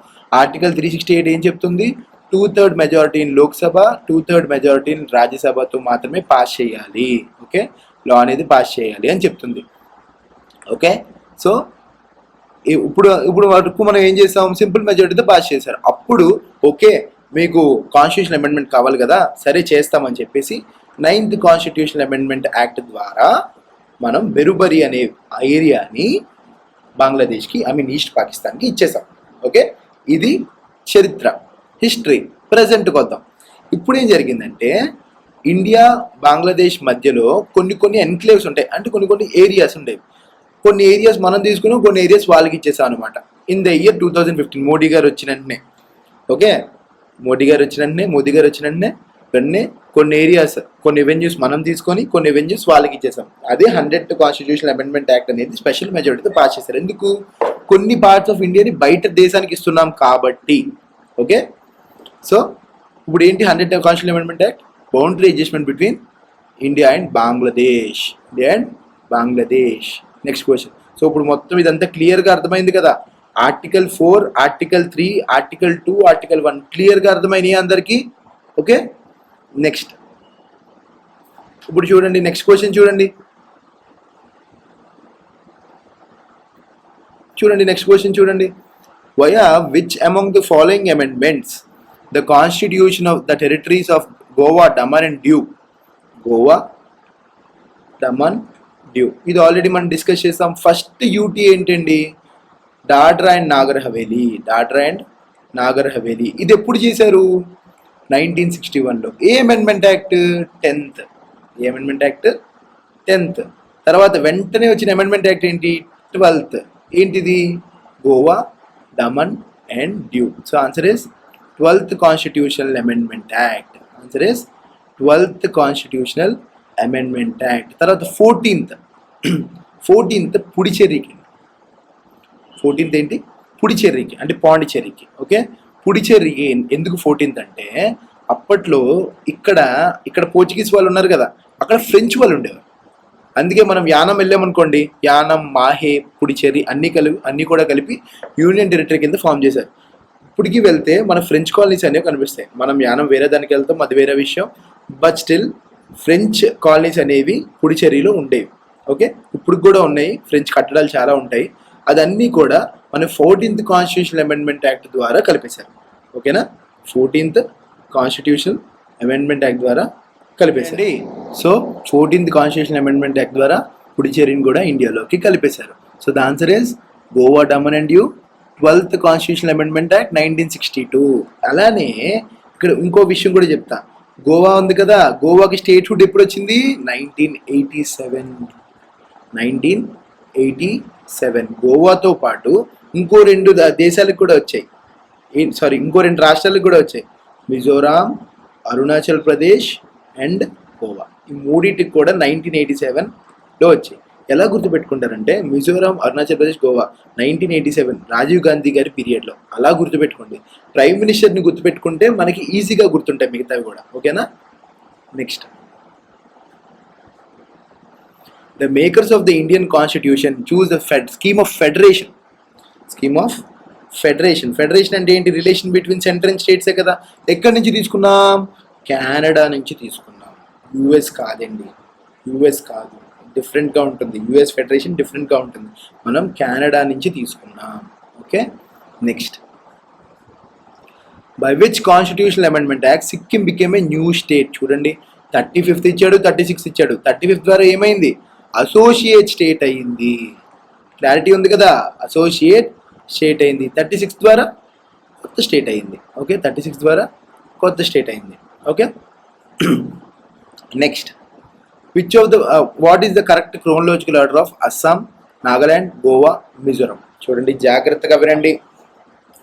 ఆర్టికల్ 368 ఏం చెప్తుంది? 2/3 majority in Lok Sabha, 2/3 majority in రాజ్యసభతో మాత్రమే పాస్ చేయాలి. ఓకే, లా అనేది పాస్ చేయాలి అని చెప్తుంది. ఓకే, సో ఇప్పుడు వరకు మనం ఏం చేసాం? సింపుల్ మెజారిటీతో పాస్ చేశారు. అప్పుడు ఓకే మీకు కాన్స్టిట్యూషన్ అమెండ్మెంట్ కావాలి కదా, సరే చేస్తామని చెప్పేసి 9th కాన్స్టిట్యూషన్ అమెండ్మెంట్ యాక్ట్ ద్వారా మనం బెరుబరి అనే ఏరియాని బంగ్లాదేశ్కి, ఈస్ట్ పాకిస్తాన్కి ఇచ్చేసాం. ఓకే, ఇది చరిత్ర, హిస్టరీ. ప్రజెంట్కి వద్దాం. ఇప్పుడు ఏం జరిగిందంటే, ఇండియా బంగ్లాదేశ్ మధ్యలో కొన్ని ఎన్క్లేవ్స్ ఉంటాయి, అంటే కొన్ని ఏరియాస్ ఉండేవి. కొన్ని ఏరియాస్ మనం తీసుకున్నాం, కొన్ని ఏరియాస్ వాళ్ళకి ఇచ్చేసాం అనమాట. ఇన్ ద ఇయర్ 2015 మోడీ గారు వచ్చిన వెంటనే కొన్ని ఏరియాస్, కొన్ని ఎవెన్యూస్ మనం తీసుకొని కొన్ని ఎవెన్యూస్ వాళ్ళకి ఇచ్చేసాం. అదే 100th కాన్స్టిట్యూషనల్ అమెండ్మెంట్ యాక్ట్ అనేది స్పెషల్ మెజారిటీతో పాస్ చేశారు. ఎందుకు? కొన్ని పార్ట్స్ ఆఫ్ ఇండియాని బయట దేశానికి ఇస్తున్నాం కాబట్టి. ఓకే, సో ఇప్పుడు ఏంటి 100th constitutional amendment act? Boundary adjustment between India and Bangladesh. Next question. So ఇప్పుడు మొత్తం ఇదంతా క్లియర్గా అర్థమైంది కదా. ఆర్టికల్ 4, ఆర్టికల్ 3, ఆర్టికల్ 2, ఆర్టికల్ 1 క్లియర్గా అర్థమైనాయి అందరికీ? ఓకే, నెక్స్ట్ ఇప్పుడు చూడండి, నెక్స్ట్ క్వశ్చన్ చూడండి. నెక్స్ట్ క్వశ్చన్ చూడండి. Via which among the following amendments the constitution of the territories of Goa, Daman and Diu, ఇది ఆల్రెడీ మనం డిస్కస్ చేస్తాం. ఫస్ట్ యూటీ ఏంటండి? దాడ్రా అండ్ నాగర్ హవేలీ. ఇది ఎప్పుడు చేశారు? 1961లో. ఏ అమెండ్మెంట్ యాక్ట్? 10th. తర్వాత వెంటనే వచ్చిన అమెండ్మెంట్ యాక్ట్ ఏంటి? 12th. ఏంటిది? Goa, Daman and due. So answer is 12th constitutional amendment act. తర్వాత 14th పుడిచెర్రీకి. 14th ఏంటి? పుడిచెర్రీకి, అంటే పాండిచ్చేరికి. ఓకే, పుడిచెర్రీకి ఎందుకు 14th అంటే, అప్పట్లో ఇక్కడ పోర్చుగీస్ వాళ్ళు ఉన్నారు కదా, అక్కడ ఫ్రెంచ్ వాళ్ళు ఉండేవారు. అందుకే మనం యానం వెళ్ళామనుకోండి, యానం, మాహే, పుడిచేరి అన్నీ కూడా కలిపి యూనియన్ టెరిటరీ కింద ఫామ్ చేశారు. ఇప్పటికి వెళ్తే మన ఫ్రెంచ్ కాలనీస్ అనేవి కనిపిస్తాయి. మనం యానం వేరే దానికి వెళ్తాం, అది వేరే విషయం. బట్ స్టిల్ ఫ్రెంచ్ కాలనీస్ అనేవి పుడిచేరిలో ఉండేవి. ఓకే, ఇప్పుడు కూడా ఉన్నాయి, ఫ్రెంచ్ కట్టడాలు చాలా ఉంటాయి. అదన్నీ కూడా మన 14th కాన్స్టిట్యూషనల్ అమెండ్మెంట్ యాక్ట్ ద్వారా కలిపేశారు. ఓకేనా, 14th కాన్స్టిట్యూషనల్ అమెండ్మెంట్ యాక్ట్ ద్వారా కలిపేశారు. So 14th constitutional amendment act ద్వారా పుడిచేరిని కూడా ఇండియాలోకి కలిపేశారు. So the answer is Goa, Daman and Diu, 12th constitutional amendment act 1962. అలానే ఇక్కడ ఇంకో విషయం కూడా చెప్తా. గోవా ఉంది కదా, గోవాకి స్టేట్ హుడ్ ఎప్పుడు వచ్చింది? 1987. గోవాతో పాటు ఇంకో 2 దేశాలకు కూడా వచ్చాయి, ఇంకో 2 రాష్ట్రాలకు కూడా వచ్చాయి. మిజోరాం, అరుణాచల్ ప్రదేశ్ అండ్ గోవా. ఈ మూడింటికి కూడా 1987లో వచ్చాయి. ఎలా గుర్తుపెట్టుకుంటారంటే మిజోరాం, అరుణాచల్ ప్రదేశ్, గోవా 1987 రాజీవ్ గాంధీ గారి పీరియడ్లో. అలా గుర్తుపెట్టుకోండి. ప్రైమ్ మినిస్టర్ని గుర్తుపెట్టుకుంటే మనకి ఈజీగా గుర్తుంటాయి మిగతావి కూడా. ఓకేనా, next. The makers of the Indian Constitution choose the scheme of federation. Federation అంటే ఏంటి? రిలేషన్ బిట్వీన్ సెంటర్ అండ్ స్టేట్సే కదా. ఎక్కడి నుంచి తీసుకున్నాం? కెనడా నుంచి తీసుకున్నాం. యుఎస్ కాదండి, యుఎస్ కాదు, డిఫరెంట్గా ఉంటుంది. యుఎస్ ఫెడరేషన్ డిఫరెంట్గా ఉంటుంది. మనం కెనడా నుంచి తీసుకున్నాం. Okay, next. By which constitutional amendment act Sikkim became a new state? చూడండి, 35th ఇచ్చాడు, 36 ఇచ్చాడు. 35th ద్వారా ఏమైంది? అసోసియేట్ స్టేట్ అయ్యింది. క్లారిటీ ఉంది కదా, అసోసియేట్ స్టేట్ అయింది. 36 ద్వారా కొత్త స్టేట్ అయింది. ఓకే, 36 ద్వారా కొత్త స్టేట్ అయింది. Okay, next. What is the correct chronological order of Assam, Nagaland, Goa, Mizoram? చూడండి, జాగ్రత్తగా వినండి,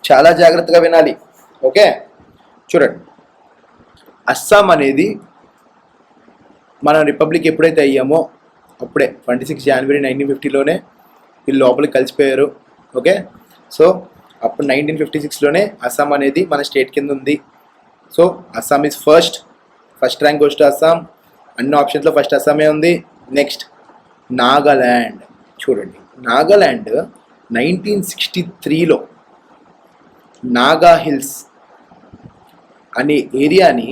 చాలా జాగ్రత్తగా వినాలి. ఓకే, చూడండి. అస్సాం అనేది మన రిపబ్లిక్ ఎప్పుడైతే అయ్యామో అప్పుడే 26 జనవరి 1950లోనే వీళ్ళు లోపలికి కలిసిపోయారు. ఓకే, సో అప్పుడు 1956లోనే అస్సాం అనేది మన స్టేట్ కింద ఉంది. So Assam is first rank goes to Assam. అన్ని ఆప్షన్స్లో ఫస్ట్ అస్సామే ఉంది. నెక్స్ట్, నాగాల్యాండ్. చూడండి, నాగాల్యాండ్ 1963లో నాగా హిల్స్ అనే ఏరియాని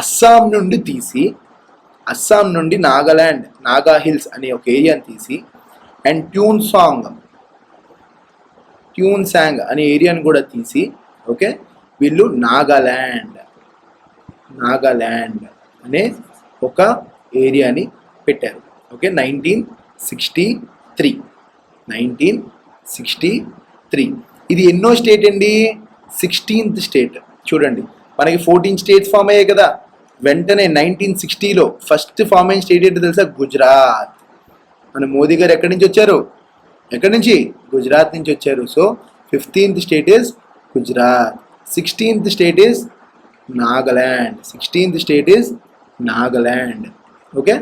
అస్సాం నుండి తీసి, అస్సాం నుండి నాగా హిల్స్ అనే ఒక ఏరియాని తీసి, అండ్ ట్యూన్ సాంగ్ అనే ఏరియాని కూడా తీసి, ఓకే, వీళ్ళు నాగాల్యాండ్ అనే ఒక ఏరియాని పెట్టారు. ఓకే, 1963. ఇది ఎన్నో స్టేట్ అండి? 16th state. చూడండి, మనకి 14 స్టేట్స్ ఫామ్ అయ్యాయి కదా. వెంటనే 1960లో ఫస్ట్ ఫామ్ అయిన స్టేట్ ఏంటో తెలుసా? గుజరాత్. మన మోదీ గారు ఎక్కడి నుంచి వచ్చారు? గుజరాత్ నుంచి వచ్చారు. So 15th state is Gujarat, 16th state is Nagaland. Okay,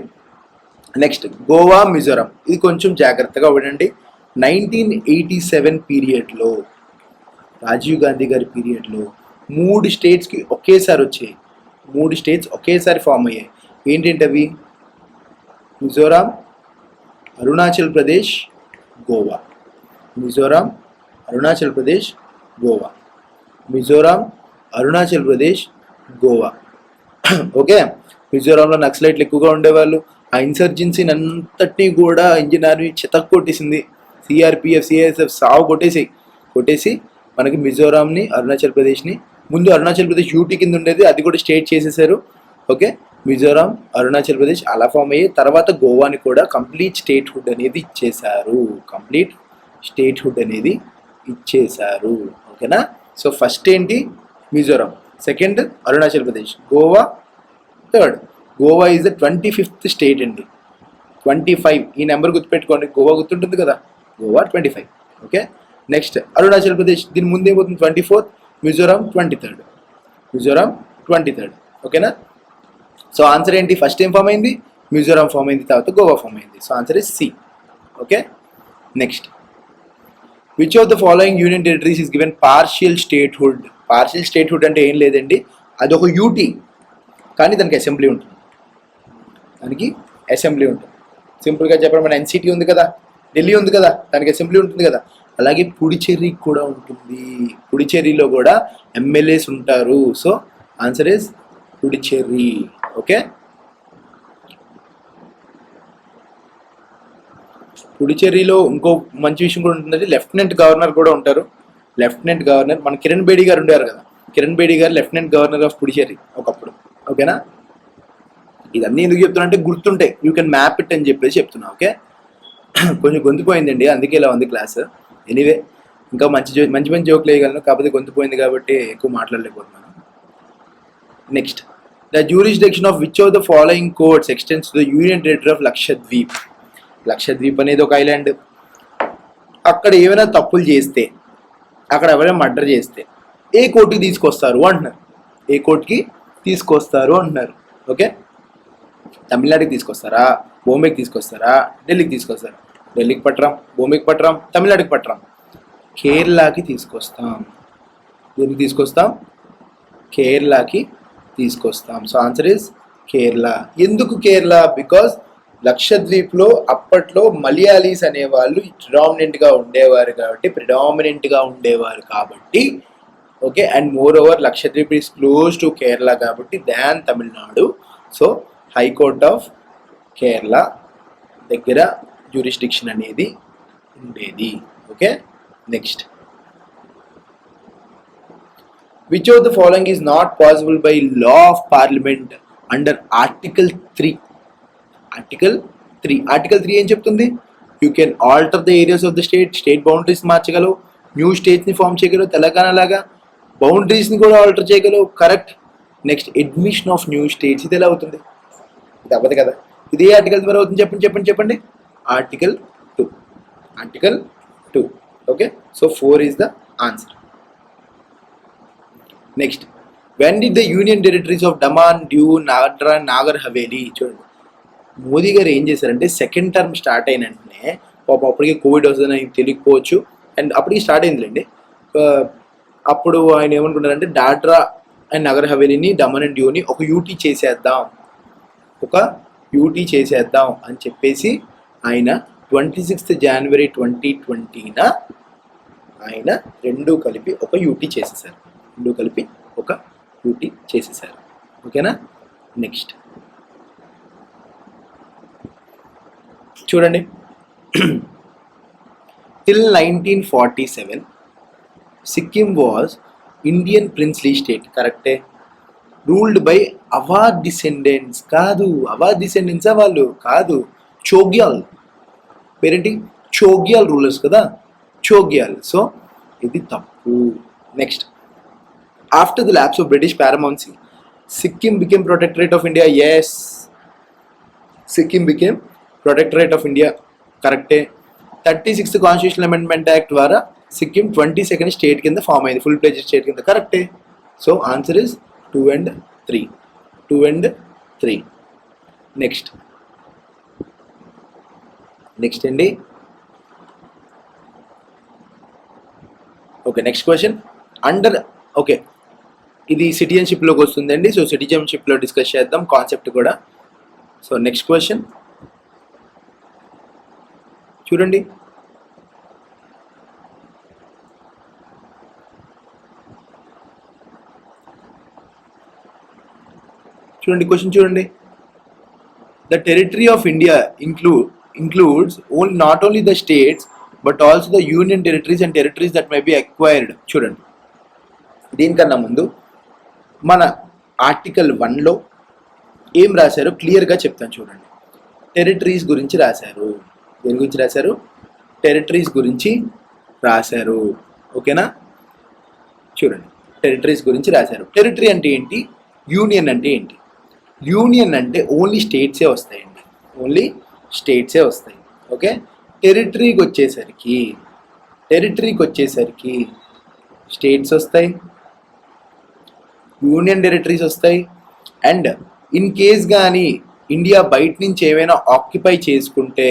next, Goa, Mizoram. ఇది కొంచెం జాగ్రత్తగా వినండి. 1987 పీరియడ్లో, రాజీవ్ గాంధీ గారి పీరియడ్లో 3 స్టేట్స్కి ఒకేసారి వచ్చాయి. 3 స్టేట్స్ ఒకేసారి ఫామ్ అయ్యాయి. ఏంటంటే అవి? మిజోరాం, అరుణాచల్ ప్రదేశ్, గోవా. మిజోరాం, అరుణాచల్ ప్రదేశ్, గోవా. ఓకే, మిజోరాంలో నక్సలైట్లు ఎక్కువగా ఉండేవాళ్ళు. ఆ ఇన్సర్జెన్సీని అంతటినీ కూడా ఇండియన్ ఆర్మీ చితక్ కొట్టేసింది. సిఆర్పిఎఫ్, సిఐఎస్ఎఫ్ సాగు కొట్టేసి మనకి మిజోరాంని, అరుణాచల్ ప్రదేశ్ని, ముందు అరుణాచల్ ప్రదేశ్ యూటీ కింద ఉండేది, అది కూడా స్టేట్ చేసేసారు. ఓకే, మిజోరాం, అరుణాచల్ ప్రదేశ్ అలా ఫామ్ అయ్యి తర్వాత గోవాని కూడా కంప్లీట్ స్టేట్ హుడ్ అనేది ఇచ్చేశారు. ఓకేనా, సో ఫస్ట్ ఏంటి? Mizoram. Second Arunachal Pradesh. Goa third. Goa is the 25th state అండి. 25 ఈ నెంబర్ గుర్తుపెట్టుకోండి. గోవా గుర్తుంటుంది కదా, గోవా 25. ఓకే, నెక్స్ట్ అరుణాచల్ ప్రదేశ్, దీని ముందే పోతుంది 24th. మిజోరాం 23rd. ఓకేనా, సో ఆన్సర్ ఏంటి? ఫస్ట్ ఏం ఫామ్ అయింది? మిజోరాం ఫామ్ అయింది, తర్వాత గోవా ఫామ్ అయింది. So answer is C. Okay, next. Which of the following union territories is given partial statehood? Partial state hood అంటే ఏం లేదండి, అదొక యూటీ, కానీ దానికి అసెంబ్లీ ఉంటుంది. సింపుల్గా చెప్పడం మన ఎన్సిటీ ఉంది కదా, ఢిల్లీ ఉంది కదా, దానికి అసెంబ్లీ ఉంటుంది కదా, అలాగే పుడిచేరి కూడా ఉంటుంది. పుడిచేరిలో కూడా ఎమ్మెల్యేస్ ఉంటారు. So answer is Puducherry. Okay, పుడిచేరిలో ఇంకో మంచి విషయం కూడా ఉంటుంది, లెఫ్టినెంట్ గవర్నర్ కూడా ఉంటారు. లెఫ్టినెంట్ గవర్నర్ మన కిరణ్ బేడి గారు ఉండారు కదా, కిరణ్ బేడి గారు లెఫ్టినెంట్ గవర్నర్ ఆఫ్ పుడిచేరి ఒకప్పుడు. ఓకేనా, ఇదన్నీ ఎందుకు చెప్తున్నా అంటే గుర్తుంటాయి, యూ కెన్ మ్యాప్ ఇట్ అని చెప్పేసి చెప్తున్నా. ఓకే, కొంచెం గొంతుపోయిందండి అందుకే ఇలా ఉంది క్లాస్. ఎనీవే ఇంకా మంచి మంచి జోక్లు వేయగలను, కాకపోతే గొంతుపోయింది కాబట్టి ఎక్కువ మాట్లాడలేకపోతున్నాను. Next, the jurisdiction of which of the following courts extends to the union territory of Lakshadweep. Lakshadweep అనేది ఒక ఐలాండ్. అక్కడ ఏమైనా తప్పులు చేస్తే, అక్కడ ఎవరైనా మర్డర్ చేస్తే ఏ కోర్టుకి తీసుకొస్తారు అంటున్నారు, ఏ కోర్టుకి తీసుకొస్తారు అంటున్నారు. ఓకే, తమిళనాడుకి తీసుకొస్తారా, బొంబేకి తీసుకొస్తారా, ఢిల్లీకి తీసుకొస్తారా? ఢిల్లీకి పట్టరాం, బొంబేకి పట్టరాం, తమిళనాడుకి పట్టరాం, కేరళకి తీసుకొస్తాం. దీనికి తీసుకొస్తాం, కేరళకి తీసుకొస్తాం. So answer is Kerala. ఎందుకు కేరళ? బికాస్ లక్షద్వీప్లో అప్పట్లో మలయాళీస్ అనేవాళ్ళు ప్రిడామినెంట్గా ఉండేవారు కాబట్టి okay, and moreover Lakshadweep is close to Kerala కాబట్టి than Tamil Nadu. So high court of Kerala దగ్గర జ్యూరిస్డిక్షన్ అనేది ఉండేది. Okay, next, which of the following is not possible by law of parliament under article 3? Article 3 ఏం చెప్తుంది? You can alter the areas of the state boundaries మార్చగలవు, new స్టేట్స్ని form చేయగలవు, తెలంగాణ లాగా బౌండరీస్ని కూడా ఆల్టర్ చేయగలవు. Correct. Next, admission of new states. ఇది ఎలా అవుతుంది? ఇది అవ్వదు కదా. ఇది ఏ ఆర్టికల్ ద్వారా అవుతుంది? చెప్పండి. Article 2. Okay, so 4 is the answer. Next, when did the union territories of Daman, Diu, Nagar, Nagar Haveli. చూడండి, మోదీ గారు ఏం చేశారంటే సెకండ్ టర్మ్ స్టార్ట్ అయిన వెంటనే, పాపం అప్పటికే కోవిడ్ వస్తుందని తెలియకపోవచ్చు, అండ్ అప్పటికి స్టార్ట్ అయిందిలేండి. అప్పుడు ఆయన ఏమనుకున్నారంటే దాడ్రా అండ్ నగర్ హవేలీని, దమన్ అండ్ డ్యూని ఒక యూటీ చేసేద్దాం అని చెప్పేసి ఆయన 26th January 2020 ఆయన రెండు కలిపి ఒక యూటీ చేసేసారు. ఓకేనా, నెక్స్ట్ చూడండి, till 1947 Sikkim was Indian princely state. కరెక్టే. రూల్డ్ బై అవార్ డిసెండెంట్స్. కాదు, అవార్ డిసెండెంట్సా వాళ్ళు? కాదు, చోగ్యాల్. పేరేంటి? చోగ్యాల్ రూలర్స్ కదా, చోగ్యాల్. సో ఇది తప్పు. Next, after the lapse of British paramountcy Sikkim became protectorate of India. Yes, Sikkim became protectorate of India. కరెక్టే. 36th కాన్స్టిట్యూషనల్ అమెండ్మెంట్ యాక్ట్ ద్వారా సిక్కిం 22nd స్టేట్ కింద ఫామ్ అయింది, ఫుల్ ప్లేజ్ స్టేట్ కింద. కరెక్టే. So answer is 2 and 3. Next అండి. Okay, next question under. Okay, ఇది సిటిజన్షిప్లోకి వస్తుందండి. సో సిటిజన్షిప్లో డిస్కస్ చేద్దాం కాన్సెప్ట్ కూడా. సో నెక్స్ట్ క్వశ్చన్ చూడండి, క్వశ్చన్ చూడండి. The territory of India includes not only the states but also the union territories and territories that may be acquired. చూడండి, దీనికన్నా ముందు మన ఆర్టికల్ 1లో ఏం రాశారో క్లియర్గా చెప్తాను. చూడండి, టెరిటరీస్ గురించి రాశారు. దేని గురించి రాశారు? టెరిటరీస్ గురించి రాశారు. ఓకేనా, చూడండి, టెరిటరీస్ గురించి రాశారు. టెరిటరీ అంటే ఏంటి, యూనియన్ అంటే ఏంటి? యూనియన్ అంటే ఓన్లీ స్టేట్సే వస్తాయండి, ఓన్లీ స్టేట్సే వస్తాయి. ఓకే, టెరిటరీకి వచ్చేసరికి స్టేట్స్ వస్తాయి, యూనియన్ టెరిటరీస్ వస్తాయి. అండ్ ఇన్ కేస్ కానీ ఇండియా బయట నుంచి ఏమైనా ఆక్యుపై చేసుకుంటే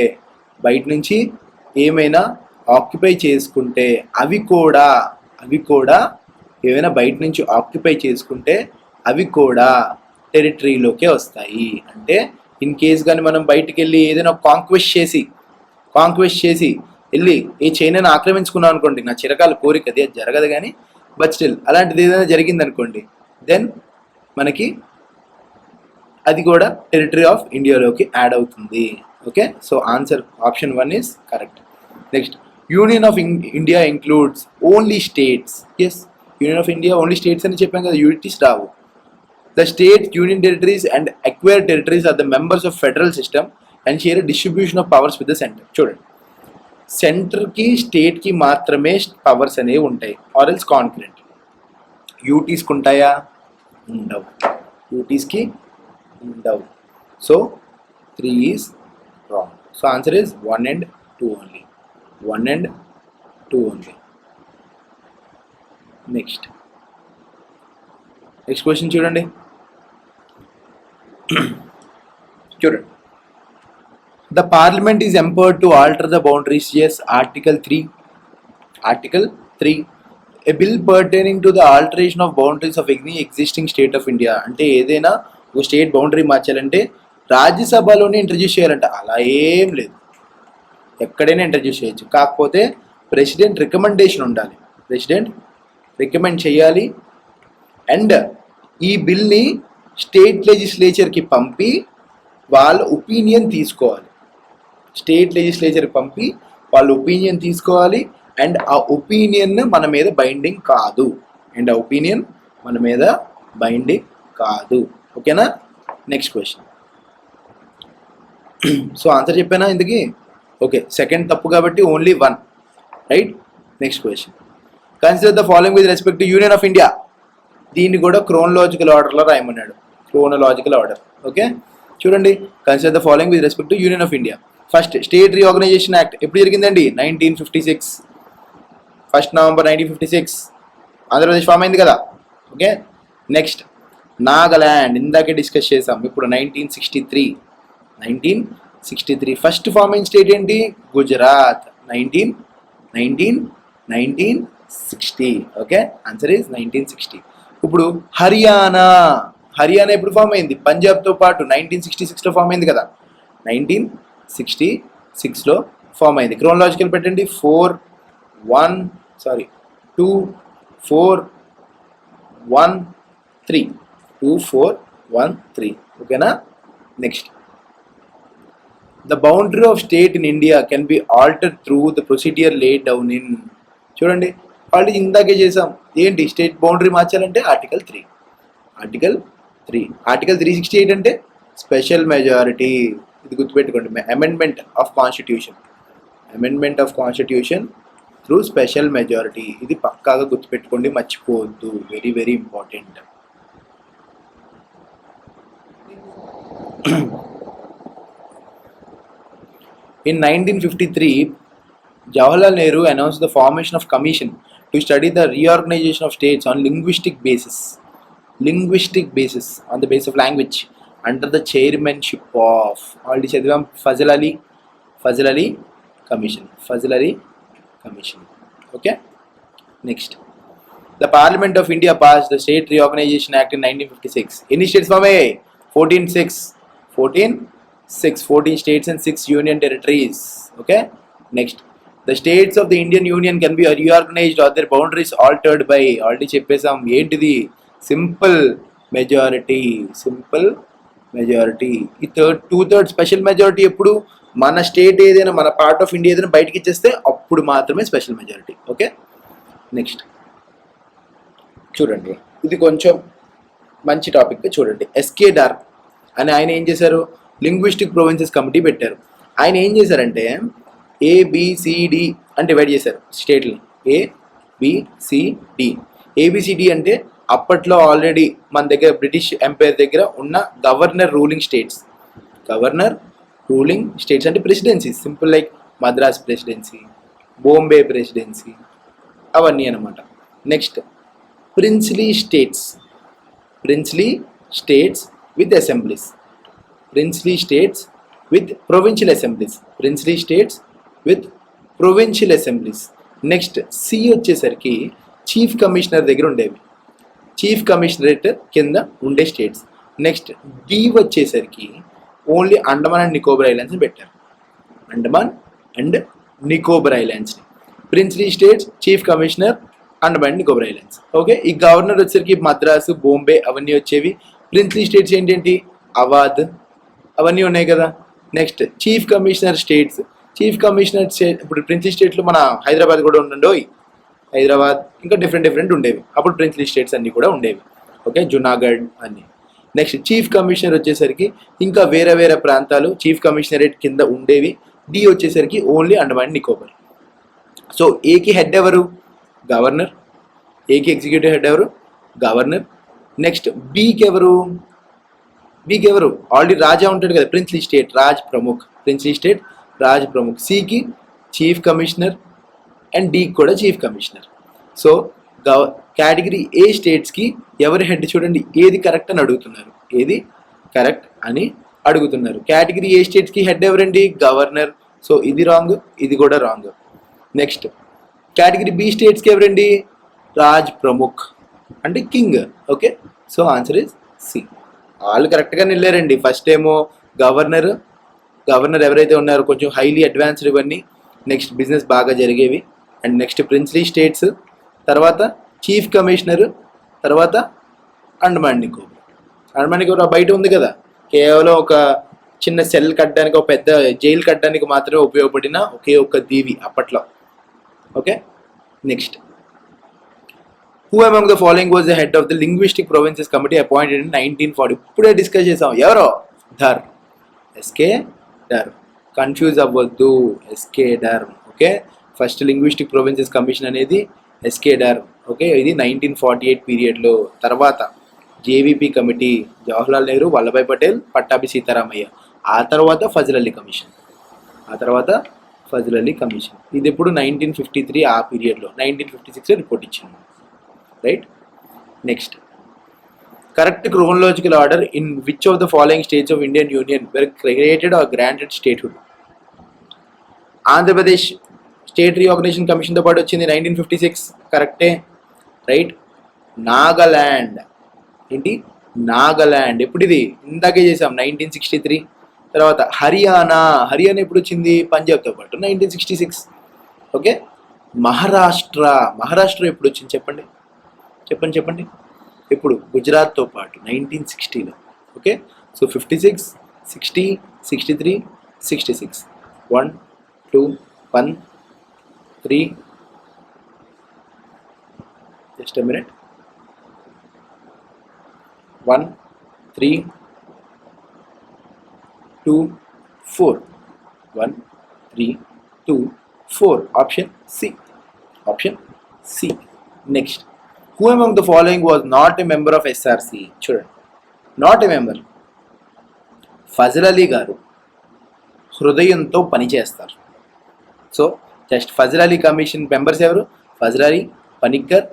అవి కూడా టెరిటరీలోకే వస్తాయి. అంటే ఇన్ కేస్ కానీ మనం బయటికి వెళ్ళి ఏదైనా కాంక్వెస్ట్ చేసి వెళ్ళి ఈ చైనాని ఆక్రమించుకున్నాం అనుకోండి, నా చిరకాల కోరిక అది జరగదు కానీ, బట్ స్టిల్ అలాంటిది ఏదైనా జరిగింది అనుకోండి, దెన్ మనకి అది కూడా టెరిటరీ ఆఫ్ ఇండియాలోకి యాడ్ అవుతుంది. Okay, so answer option 1 is correct. Next, union of India includes only states. Yes, union of India only states అని చెప్పాం కదా, యూనిటీస్ రావు. The state, union territories and acquired territories are the members of federal system and share a distribution of powers with the center. చూడండి, సెంటర్కి స్టేట్కి మాత్రమే powers అనేవి ఉంటాయి, or else concurrent. యూటీస్కి ఉంటాయా? ఉండవు. యూటీస్కి ఉండవు. So 3 is wrong. So answer is 1 and 2 only. 1 and 2 only. Next question చూడండి. చూడండి, the parliament is empowered to alter the boundaries. Yes, article 3. A bill pertaining to the alteration of boundaries of any existing state of India. అంటే ఏదైనా ఒక state boundary మార్చాలంటే రాజ్యసభలోనే introduce చేయాలంట. అలా ఏం లేదు, ఎక్కడైనా ఇంట్రడ్యూస్ చేయొచ్చు. కాకపోతే ప్రెసిడెంట్ రికమెండేషన్ ఉండాలి, ప్రెసిడెంట్ రికమెండ్ చేయాలి. అండ్ ఈ బిల్ని స్టేట్ లెజిస్లేచర్కి పంపి వాళ్ళ ఒపీనియన్ తీసుకోవాలి. అండ్ ఆ ఒపీనియన్ మన మీద బైండింగ్ కాదు. ఓకేనా? Next question. సో ఆన్సర్ చెప్పానా ఇందుకి? ఓకే, సెకండ్ తప్పు కాబట్టి only 1, right? Next question. Consider the following with respect to union of India. దీన్ని కూడా క్రోనలాజికల్ ఆర్డర్లో రాయమన్నాడు. Chronological order. ఓకే, చూడండి. Consider the following with respect to union of India. First, state reorganisation act ఎప్పుడు జరిగిందండి? 1956. 1 November 1956 Andhra Pradesh form అయింది కదా. Okay, next Nagaland ఇందాకే డిస్కస్ చేసాం. ఇప్పుడు 1963 ఫస్ట్ ఫామ్ అయిన స్టేట్ ఏంటి? గుజరాత్. 1960. Okay, answer is 1960. ఇప్పుడు హర్యానా ఎప్పుడు ఫామ్ అయింది? పంజాబ్తో పాటు 1966లో ఫామ్ అయింది కదా. 1966లో ఫామ్ అయింది. క్రోనలాజికల్ పెట్టండి. 2 4 1 3. ఓకేనా? Next, the boundary of state in India can be altered through the procedure laid down in. చూడండి, ఆల్రెడీ ఇందాకే చేసాం. ఏంటి స్టేట్ బౌండరీ మార్చాలంటే ఆర్టికల్ 3. ఆర్టికల్ 368 అంటే స్పెషల్ మెజారిటీ. ఇది గుర్తుపెట్టుకోండి. Amendment of constitution through special majority. ఇది పక్కాగా గుర్తుపెట్టుకోండి, మర్చిపోవద్దు. Very very important. In 1953, Jawaharlal Nehru announced the formation of commission to study the reorganization of states on linguistic basis, on the basis of language, under the chairmanship of already chadivam Fazl Ali commission. Okay, next, the Parliament of India passed the State Reorganization Act in 1956. Any states form? 14 states and 6 union territories. Okay, next, the states of the Indian Union can be reorganized or their boundaries altered by already cheppesam ఏంటిది? Simple majority. ఈ 2/3 special majority ఎప్పుడు? మన state ఏదైనా, మన part of India ఏదైనా బయటకి ఇచ్చేస్తే అప్పుడు మాత్రమే స్పెషల్ మెజారిటీ. ఓకే, నెక్స్ట్ చూడండి, ఇది కొంచెం మంచి టాపిక్. చూడండి, ఎస్కే డార్ అని ఆయన ఏం చేశారు? లింగ్విస్టిక్ ప్రొవిన్సెస్ కమిటీ పెట్టారు. ఆయన ఏం చేశారంటే ABCD అని డివైడ్ చేశారు స్టేట్ని. ఏబిసిడి అంటే అప్పట్లో ఆల్రెడీ మన దగ్గర బ్రిటిష్ ఎంపైర్ దగ్గర ఉన్న గవర్నర్ రూలింగ్ స్టేట్స్ అంటే presidencies. Simple like Madras presidency, Bombay presidency, అవన్నీ అనమాట. Next, princely states with assemblies. Provincial assemblies. Next, C వచ్చేసరికి చీఫ్ కమిషనర్ దగ్గర ఉండేవి, చీఫ్ కమిషనరేట్ కింద ఉండే స్టేట్స్. నెక్స్ట్, డి వచ్చేసరికి ఓన్లీ అండమాన్ అండ్ నికోబార్ ఐలాండ్స్ని పెట్టారు. అండమాన్ అండ్ నికోబార్ ఐలాండ్స్ని. Princely states chief commissioner Andaman and Nicobar islands. Okay, ఈ గవర్నర్ వచ్చేసరికి మద్రాసు, బాంబే అవన్నీ వచ్చేవి. ప్రిన్స్లీ స్టేట్స్ ఏంటంటే అవాద్ అవన్నీ ఉన్నాయి కదా. Next chief commissioner states. Chief commissioner state ఇప్పుడు ప్రిన్స్లీ స్టేట్లో మన హైదరాబాద్ కూడా ఉండండి, హైదరాబాద్ ఇంకా డిఫరెంట్ ఉండేవి. అప్పుడు ప్రిన్స్లీ స్టేట్స్ అన్నీ కూడా ఉండేవి. ఓకే, జునాగఢ్ అన్నీ. నెక్స్ట్ చీఫ్ కమిషనర్ వచ్చేసరికి ఇంకా వేరే ప్రాంతాలు చీఫ్ కమిషనరేట్ కింద ఉండేవి. డి వచ్చేసరికి ఓన్లీ అండమాన్ నికోబార్. సో ఏకి హెడ్ ఎవరు? గవర్నర్. ఏకి ఎగ్జిక్యూటివ్ హెడ్ ఎవరు? గవర్నర్. నెక్స్ట్ బీకి ఎవరు? ఆల్రెడీ రాజా ఉంటాడు కదా, princely state Rajpramukh. Princely state Rajpramukh. సికి చీఫ్ కమిషనర్ అండ్ డీకి కూడా chief commissioner. So category A స్టేట్స్కి ఎవరి హెడ్ చూడండి, ఏది కరెక్ట్ అని అడుగుతున్నారు, ఏది కరెక్ట్ అని అడుగుతున్నారు. కేటగిరీ ఏ స్టేట్స్కి హెడ్ ఎవరండి? గవర్నర్. సో ఇది రాంగ్, ఇది కూడా రాంగ్. నెక్స్ట్ కేటగిరీ బి స్టేట్స్కి ఎవరండి? రాజ్ ప్రముఖ్ అంటే king. Okay, so answer is C. వాళ్ళు కరెక్ట్గా వెళ్ళారండి. ఫస్ట్ ఏమో గవర్నర్ ఎవరైతే ఉన్నారో కొంచెం హైలీ అడ్వాన్స్డ్ ఇవన్నీ. నెక్స్ట్ బిజినెస్ బాగా జరిగేవి. అండ్ నెక్స్ట్ ప్రిన్స్లీ స్టేట్స్, తర్వాత చీఫ్ కమిషనర్, తర్వాత అండమాన్ నికోబార్ బయట ఉంది కదా, కేవలం ఒక చిన్న సెల్ కట్టడానికి, ఒక పెద్ద జైలు కట్టడానికి మాత్రమే ఉపయోగపడిన ఒకే ఒక్క దీవి అప్పట్లో. Okay, next who among the following was the head of the linguistic provinces committee appointed in 1940. ఇప్పుడే డిస్కస్ చేసాం. ఎవరో ధర్, ఎస్కే డర్. కన్ఫ్యూజ్ అవ్వద్దు, S K Dhar. Okay, first linguistic provinces commission అనేది ఎస్కే డర్. ఓకే, ఇది 1948 పీరియడ్లో. తర్వాత జేవీపీ కమిటీ, జవహర్లాల్ నెహ్రూ, వల్లభాయ్ పటేల్, పట్టాభి సీతారామయ్య. ఆ తర్వాత ఫజల్ అలీ కమిషన్. ఇది ఎప్పుడు 1953 ఆ పీరియడ్లో. 1956 రిపోర్ట్ ఇచ్చింది. Right. Next correct chronological order in which of the following states of Indian union were created or granted statehood. Andhra Pradesh state reorganisation కమిషన్తో పాటు వచ్చింది 1956, కరెక్టే. రైట్. నాగాల్యాండ్ ఎప్పుడు ఇది? ఇందాకే చేసాం, 1963. తర్వాత హర్యానా ఎప్పుడు వచ్చింది? పంజాబ్తో పాటు 1966. ఓకే. మహారాష్ట్ర ఎప్పుడు వచ్చింది చెప్పండి. ఇప్పుడు గుజరాత్తో పాటు 1960లో. Okay, so 56, 60, 63, 66. 1, 2, 1, 3. Just a minute. 1, 3, 2, 4. 1, 3, 2, 4. Option C. Next. Who among the following was not a member of SRC? చూడండి, not a member. Fazal Ali గారు హృదయంతో పనిచేస్తారు. So just Fazal Ali commission members ఎవరు? ఫజల్ అలీ, పనిక్కర్,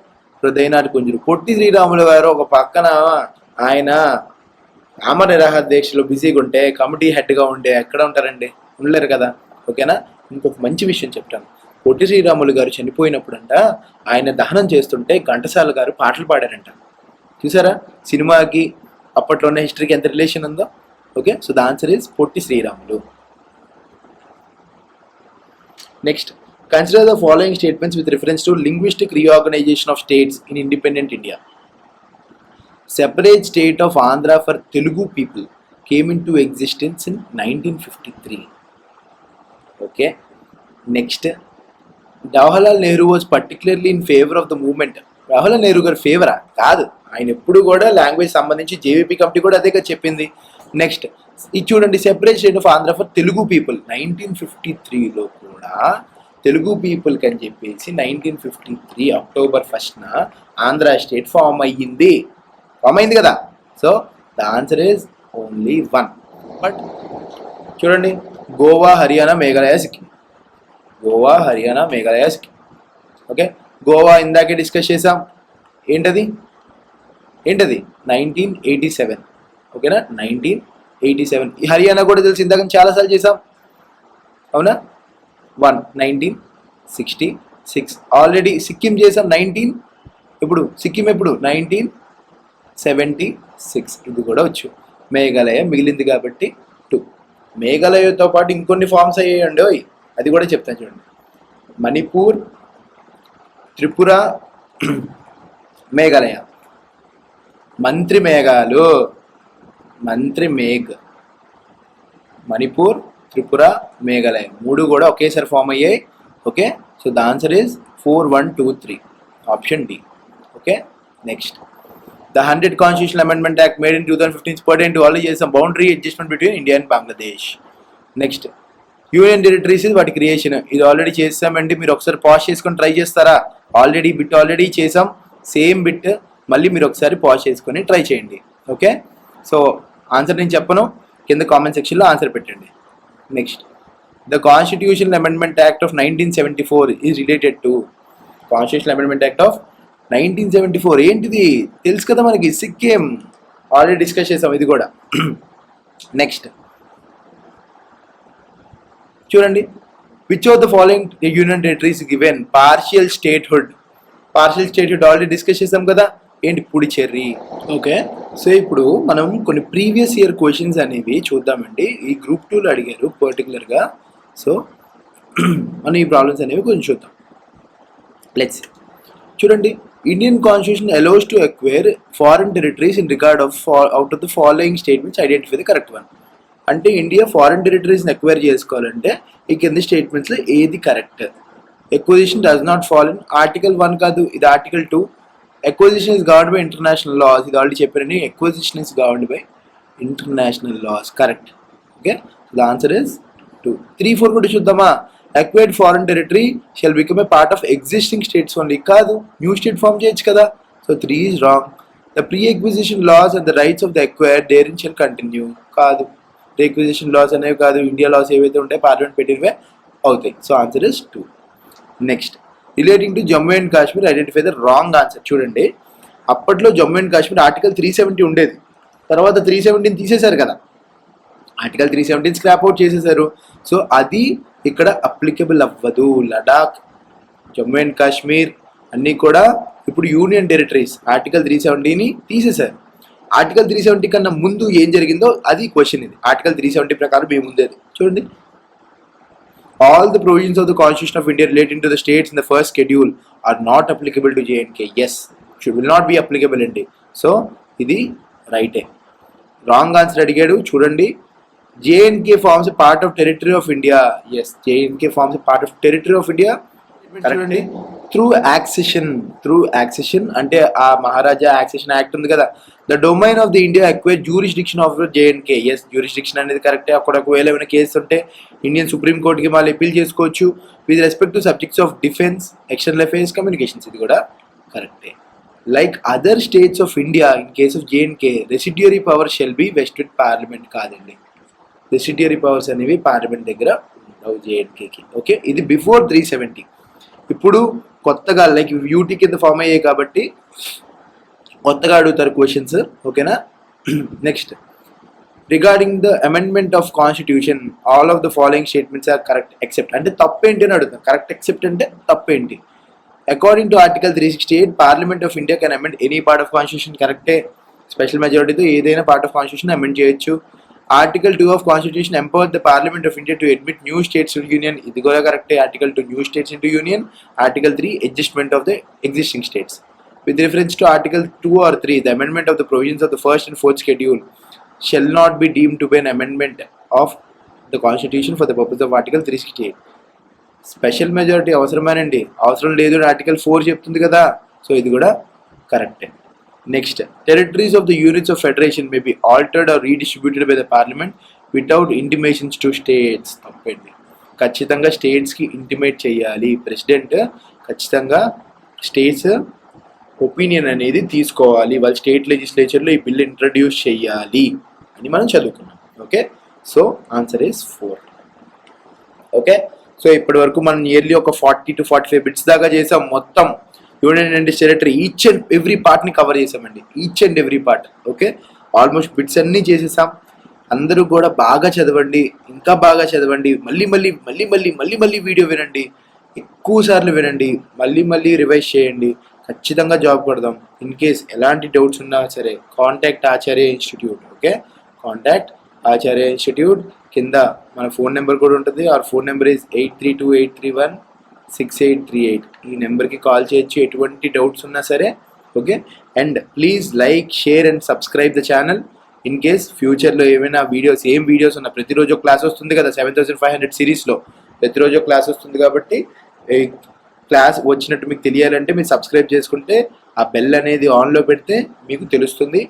హృదయనాథ్ కుంజురు. పొట్టి శ్రీరాములు గారు ఒక పక్కన ఆయన ఆమర నిరాహార దీక్షలో బిజీగా ఉంటే కమిటీ హెడ్గా ఉండే ఎక్కడ ఉంటారండి? ఉండలేరు కదా. ఓకేనా. ఇంకొక మంచి విషయం చెప్తాను. పొట్టి శ్రీరాములు గారు చనిపోయినప్పుడంట ఆయన దహనం చేస్తుంటే ఘంటసాల గారు పాటలు పాడారంట. చూసారా సినిమాకి అప్పట్లోనే హిస్టరీకి ఎంత రిలేషన్ ఉందో. Okay, so the answer is Potti Sriramulu. Next, consider the following statements with reference to linguistic reorganisation of states in independent India. Separate state of Andhra for Telugu people came in to existence in 1953. Okay. Next, Jawaharlal Nehru was particularly in favour of the movement. Jawaharlal Nehru గారు ఫేవరా? కాదు, ఆయన ఎప్పుడు కూడా language సంబంధించి JVP committee కూడా అదే చెప్పింది. Next ఇది చూడండి, separate state of Andhra for Telugu people. 1953లో కూడా తెలుగు పీపుల్కి అని చెప్పేసి 1953 అక్టోబర్ 1న ఆంధ్ర స్టేట్ ఫామ్ అయ్యింది కదా. So the answer is only 1. But చూడండి, గోవా, హర్యానా, మేఘాలయ, సిక్కిం. ఓకే, గోవా ఇందాకే డిస్కస్ చేసాం. ఏంటది 1987. ఓకేనా, 1987. ఈ హర్యానా కూడా తెలిసి ఇందాక చాలాసార్లు చేసాం, అవునా. 1966. ఆల్రెడీ సిక్కిం చేసాం 1976. ఇది కూడా వచ్చు. మేఘాలయ మిగిలింది కాబట్టి 2. మేఘాలయతో పాటు ఇంకొన్ని ఫామ్స్ అయ్యాయండి, అది కూడా చెప్తాను చూడండి. మణిపూర్, త్రిపుర, మేఘాలయ. మంత్రి మేఘాలు, మంత్రి మేఘ్, మణిపూర్, త్రిపుర, మేఘాలయ 3 కూడా ఒకేసారి ఫామ్ అయ్యాయి. Okay, so the answer is 4, 1, 2, 3 option D. Okay, next. The 100th Constitutional Amendment Act made in 2015 pertained to always some boundary adjustment between India and Bangladesh. Next, union territories వాటి క్రియేషన్, ఇది already చేసామండి. మీరు ఒకసారి pause చేసుకొని try చేస్తారా? Already చేసాం, same bit మళ్ళీ మీరు ఒకసారి పాజ్ చేసుకొని ట్రై చేయండి. ఓకే, సో ఆన్సర్ నేను చెప్పను, కింద కామెంట్ సెక్షన్లో ఆన్సర్ పెట్టండి. Next, the constitutional amendment act of 1974 is related to constitutional amendment act of 1974 ఏంటిది తెలుసు కదా మనకి, సిక్కిం. ఆల్రెడీ డిస్కస్ చేసాం ఇది కూడా. నెక్స్ట్ చూడండి, which of the following union territories given partial statehood? Partial statehood already discuss చేసాం కదా, ఏంటి? పుడిచెర్రి. ఓకే, సో ఇప్పుడు మనం కొన్ని ప్రీవియస్ ఇయర్ క్వశ్చన్స్ అనేవి చూద్దామండి. ఈ గ్రూప్ 2లో అడిగారు పర్టికులర్గా, సో మనం ఈ ప్రాబ్లమ్స్ అనేవి కొంచెం చూద్దాం. లెట్స్ చూడండి, Indian constitution allows to acquire foreign territories in regard of out of the following statements identify the correct one. అంటే ఇండియా ఫారెన్ టెరిటరీస్ని అక్వైర్ చేసుకోవాలంటే ఈ కింది స్టేట్మెంట్స్లో ఏది correct? Acquisition does not fall in article 1 కాదు, ఇది article 2. Acquisition is governed by international laws, ఇది ఆల్రెడీ చెప్పారండి. Acquisition is governed by international laws, correct. Okay, the answer is 2. 3, 4 కూడా చూద్దామా? Acquired foreign territory shall become a part of existing states only, కాదు, new state form చేయొచ్చు కదా. So 3 is wrong. The pre acquisition laws and the rights of the acquired there shall continue, కాదు. Requisition laws అనేవి కాదు, India laws ఏవైతే ఉంటాయో parliament పెట్టినవే అవుతాయి. So answer is 2. Next, relating to Jammu and Kashmir identify the wrong answer. చూడండి, అప్పట్లో Jammu and Kashmir article 370 ఉండేది, తర్వాత 317 తీసేశారు కదా, ఆర్టికల్ 317 స్క్రాప్ అవుట్ చేసేసారు. సో అది ఇక్కడ అప్లికబుల్ అవ్వదు. లడాక్, జమ్మూ అండ్ కాశ్మీర్ అన్నీ కూడా ఇప్పుడు యూనియన్ టెరిటరీస్. ఆర్టికల్ 370ని తీసేశారు. ఆర్టికల్ 370 కన్నా ముందు ఏం జరిగిందో అది క్వశ్చన్. ఇది ఆర్టికల్ 370 ప్రకారం ఏముండేది చూడండి. All the provisions of the constitution of India relating to the states in the first schedule are not applicable to J and K. Yes, will not be applicable అండి. సో ఇది రైటే. రాంగ్ ఆన్సర్ అడిగాడు చూడండి. J and K forms part of territory of India. Yes, J and K forms part of territory of India. చూడండి, through accession అంటే ఆ Maharaja accession act ఉంది కదా. The domain of the India acquire jurisdiction of జేఎండ్కే. Yes, jurisdiction అనేది కరెక్టే. అక్కడ ఒకవేళ ఏమైనా కేసు ఉంటే ఇండియన్ సుప్రీం కోర్టుకి వాళ్ళు అపీల్ చేసుకోవచ్చు with respect to subjects of defence, external affairs, communications. ఇది కూడా కరెక్టే. Like other states of India, in case of జేఎండ్కే residuary power shall be vested parliament. కాదండి, రెసిడ్యూరీ పవర్స్ అనేవి పార్లమెంట్ దగ్గర ఉండవు జేఎండ్కేకి. ఓకే, ఇది బిఫోర్ 370. ఇప్పుడు కొత్తగా లైక్ యూటీ కింద ఫామ్ అయ్యాయి కాబట్టి కొత్తగా అడుగుతారు క్వశ్చన్స్. ఓకేనా, next, regarding the amendment of constitution all of the following statements are correct except. అంటే తప్పేంటి అని అడుగుతాం. కరెక్ట్ ఎక్సెప్ట్ అంటే తప్పేంటి? According to article 368 parliament of India can amend any part of constitution. కరెక్టే, స్పెషల్ మెజారిటీతో ఏదైనా పార్ట్ ఆఫ్ కాన్స్టిట్యూషన్ అమెండ్ చేయొచ్చు. Article 2 of constitution empower the parliament of India to admit new states to union. ఇది కూడా కరెక్టే. Article 2 new states into union. Article 3 adjustment of the existing states. With reference to Article 2 or 3, the amendment of the provisions of the first and fourth schedule shall not be deemed to be an amendment of the Constitution for the purpose of Article 368. Special majority అవసరమేనండి, అవసరం లేదు article 4 చెప్తుంది కదా. So ఇది కూడా కరెక్టే. Next, territories of the units of federation may be altered or redistributed by the parliament without intimations to states. తప్పండి, ఖచ్చితంగా స్టేట్స్కి ఇంటిమేట్ చేయాలి. ప్రెసిడెంట్ ఖచ్చితంగా స్టేట్స్ ఒపీనియన్ అనేది తీసుకోవాలి. వాళ్ళ స్టేట్ లెజిస్లేచర్లో ఈ బిల్ ఇంట్రడ్యూస్ చేయాలి అని మనం చదువుకున్నాం. Okay, so answer is 4. Okay, so ఇప్పటి వరకు మనం నియర్లీ ఒక 40 to 45 బిట్స్ దాకా చేసాం. మొత్తం union and territory each and every పార్ట్ని కవర్ చేసామండి, each and every part. Okay, almost bits అన్నీ చేసేసాం. అందరూ కూడా బాగా చదవండి, ఇంకా బాగా చదవండి. మళ్ళీ మళ్ళీ మళ్ళీ మళ్ళీ మళ్ళీ మళ్ళీ వీడియో వినండి, ఎక్కువ సార్లు వినండి, మళ్ళీ మళ్ళీ రివైజ్ చేయండి. ఖచ్చితంగా జాబ్ కొడదాం. ఇన్ కేస్ ఎలాంటి డౌట్స్ ఉన్నా సరే contact Acharya institute. Okay, contact Acharya institute. కింద మన ఫోన్ నెంబర్ కూడా ఉంటుంది. Our phone number is 8328316838. ఈ నెంబర్కి కాల్ చేయొచ్చు ఎటువంటి డౌట్స్ ఉన్నా సరే. Okay, and please like, share and subscribe the channel. In case ఫ్యూచర్లో ఏమైనా వీడియోస్, ఏం వీడియోస్ ఉన్నా, ప్రతిరోజు క్లాస్ వస్తుంది కదా 7500 సిరీస్లో, ప్రతిరోజు క్లాస్ వస్తుంది కాబట్టి క్లాస్ వచ్చినట్టు మీకు తెలియాలంటే మీరు సబ్స్క్రైబ్ చేసుకుంటే ఆ బెల్ అనేది ఆన్లో పెడితే మీకు తెలుస్తుంది.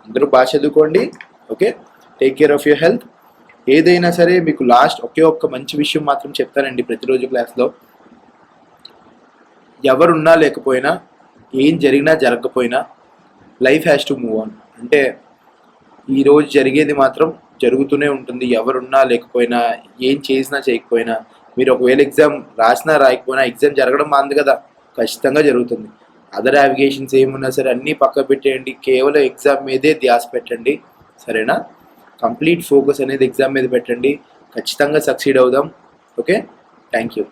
అందరూ బాగా చదువుకోండి. Okay, take care of your health. ఏదైనా సరే మీకు లాస్ట్ ఒక్క మంచి విషయం మాత్రం చెప్తానండి ప్రతిరోజు క్లాస్లో. ఎవరున్నా లేకపోయినా, ఏం జరిగినా జరగకపోయినా, life has to move on. అంటే ఈరోజు జరిగేది మాత్రం జరుగుతూనే ఉంటుంది. ఎవరున్నా లేకపోయినా, ఏం చేసినా చేయకపోయినా, మీరు ఒకవేళ ఎగ్జామ్ రాసినా రాయకపోయినా ఎగ్జామ్ జరగడం మాంది కదా, ఖచ్చితంగా జరుగుతుంది. అదర్ నావిగేషన్స్ ఏమున్నా సరే అన్నీ పక్క పెట్టేయండి, కేవలం ఎగ్జామ్ మీదే ధ్యాస పెట్టండి. సరేనా? కంప్లీట్ ఫోకస్ అనేది ఎగ్జామ్ మీద పెట్టండి. ఖచ్చితంగా సక్సీడ్ అవుదాం. Okay, thank you.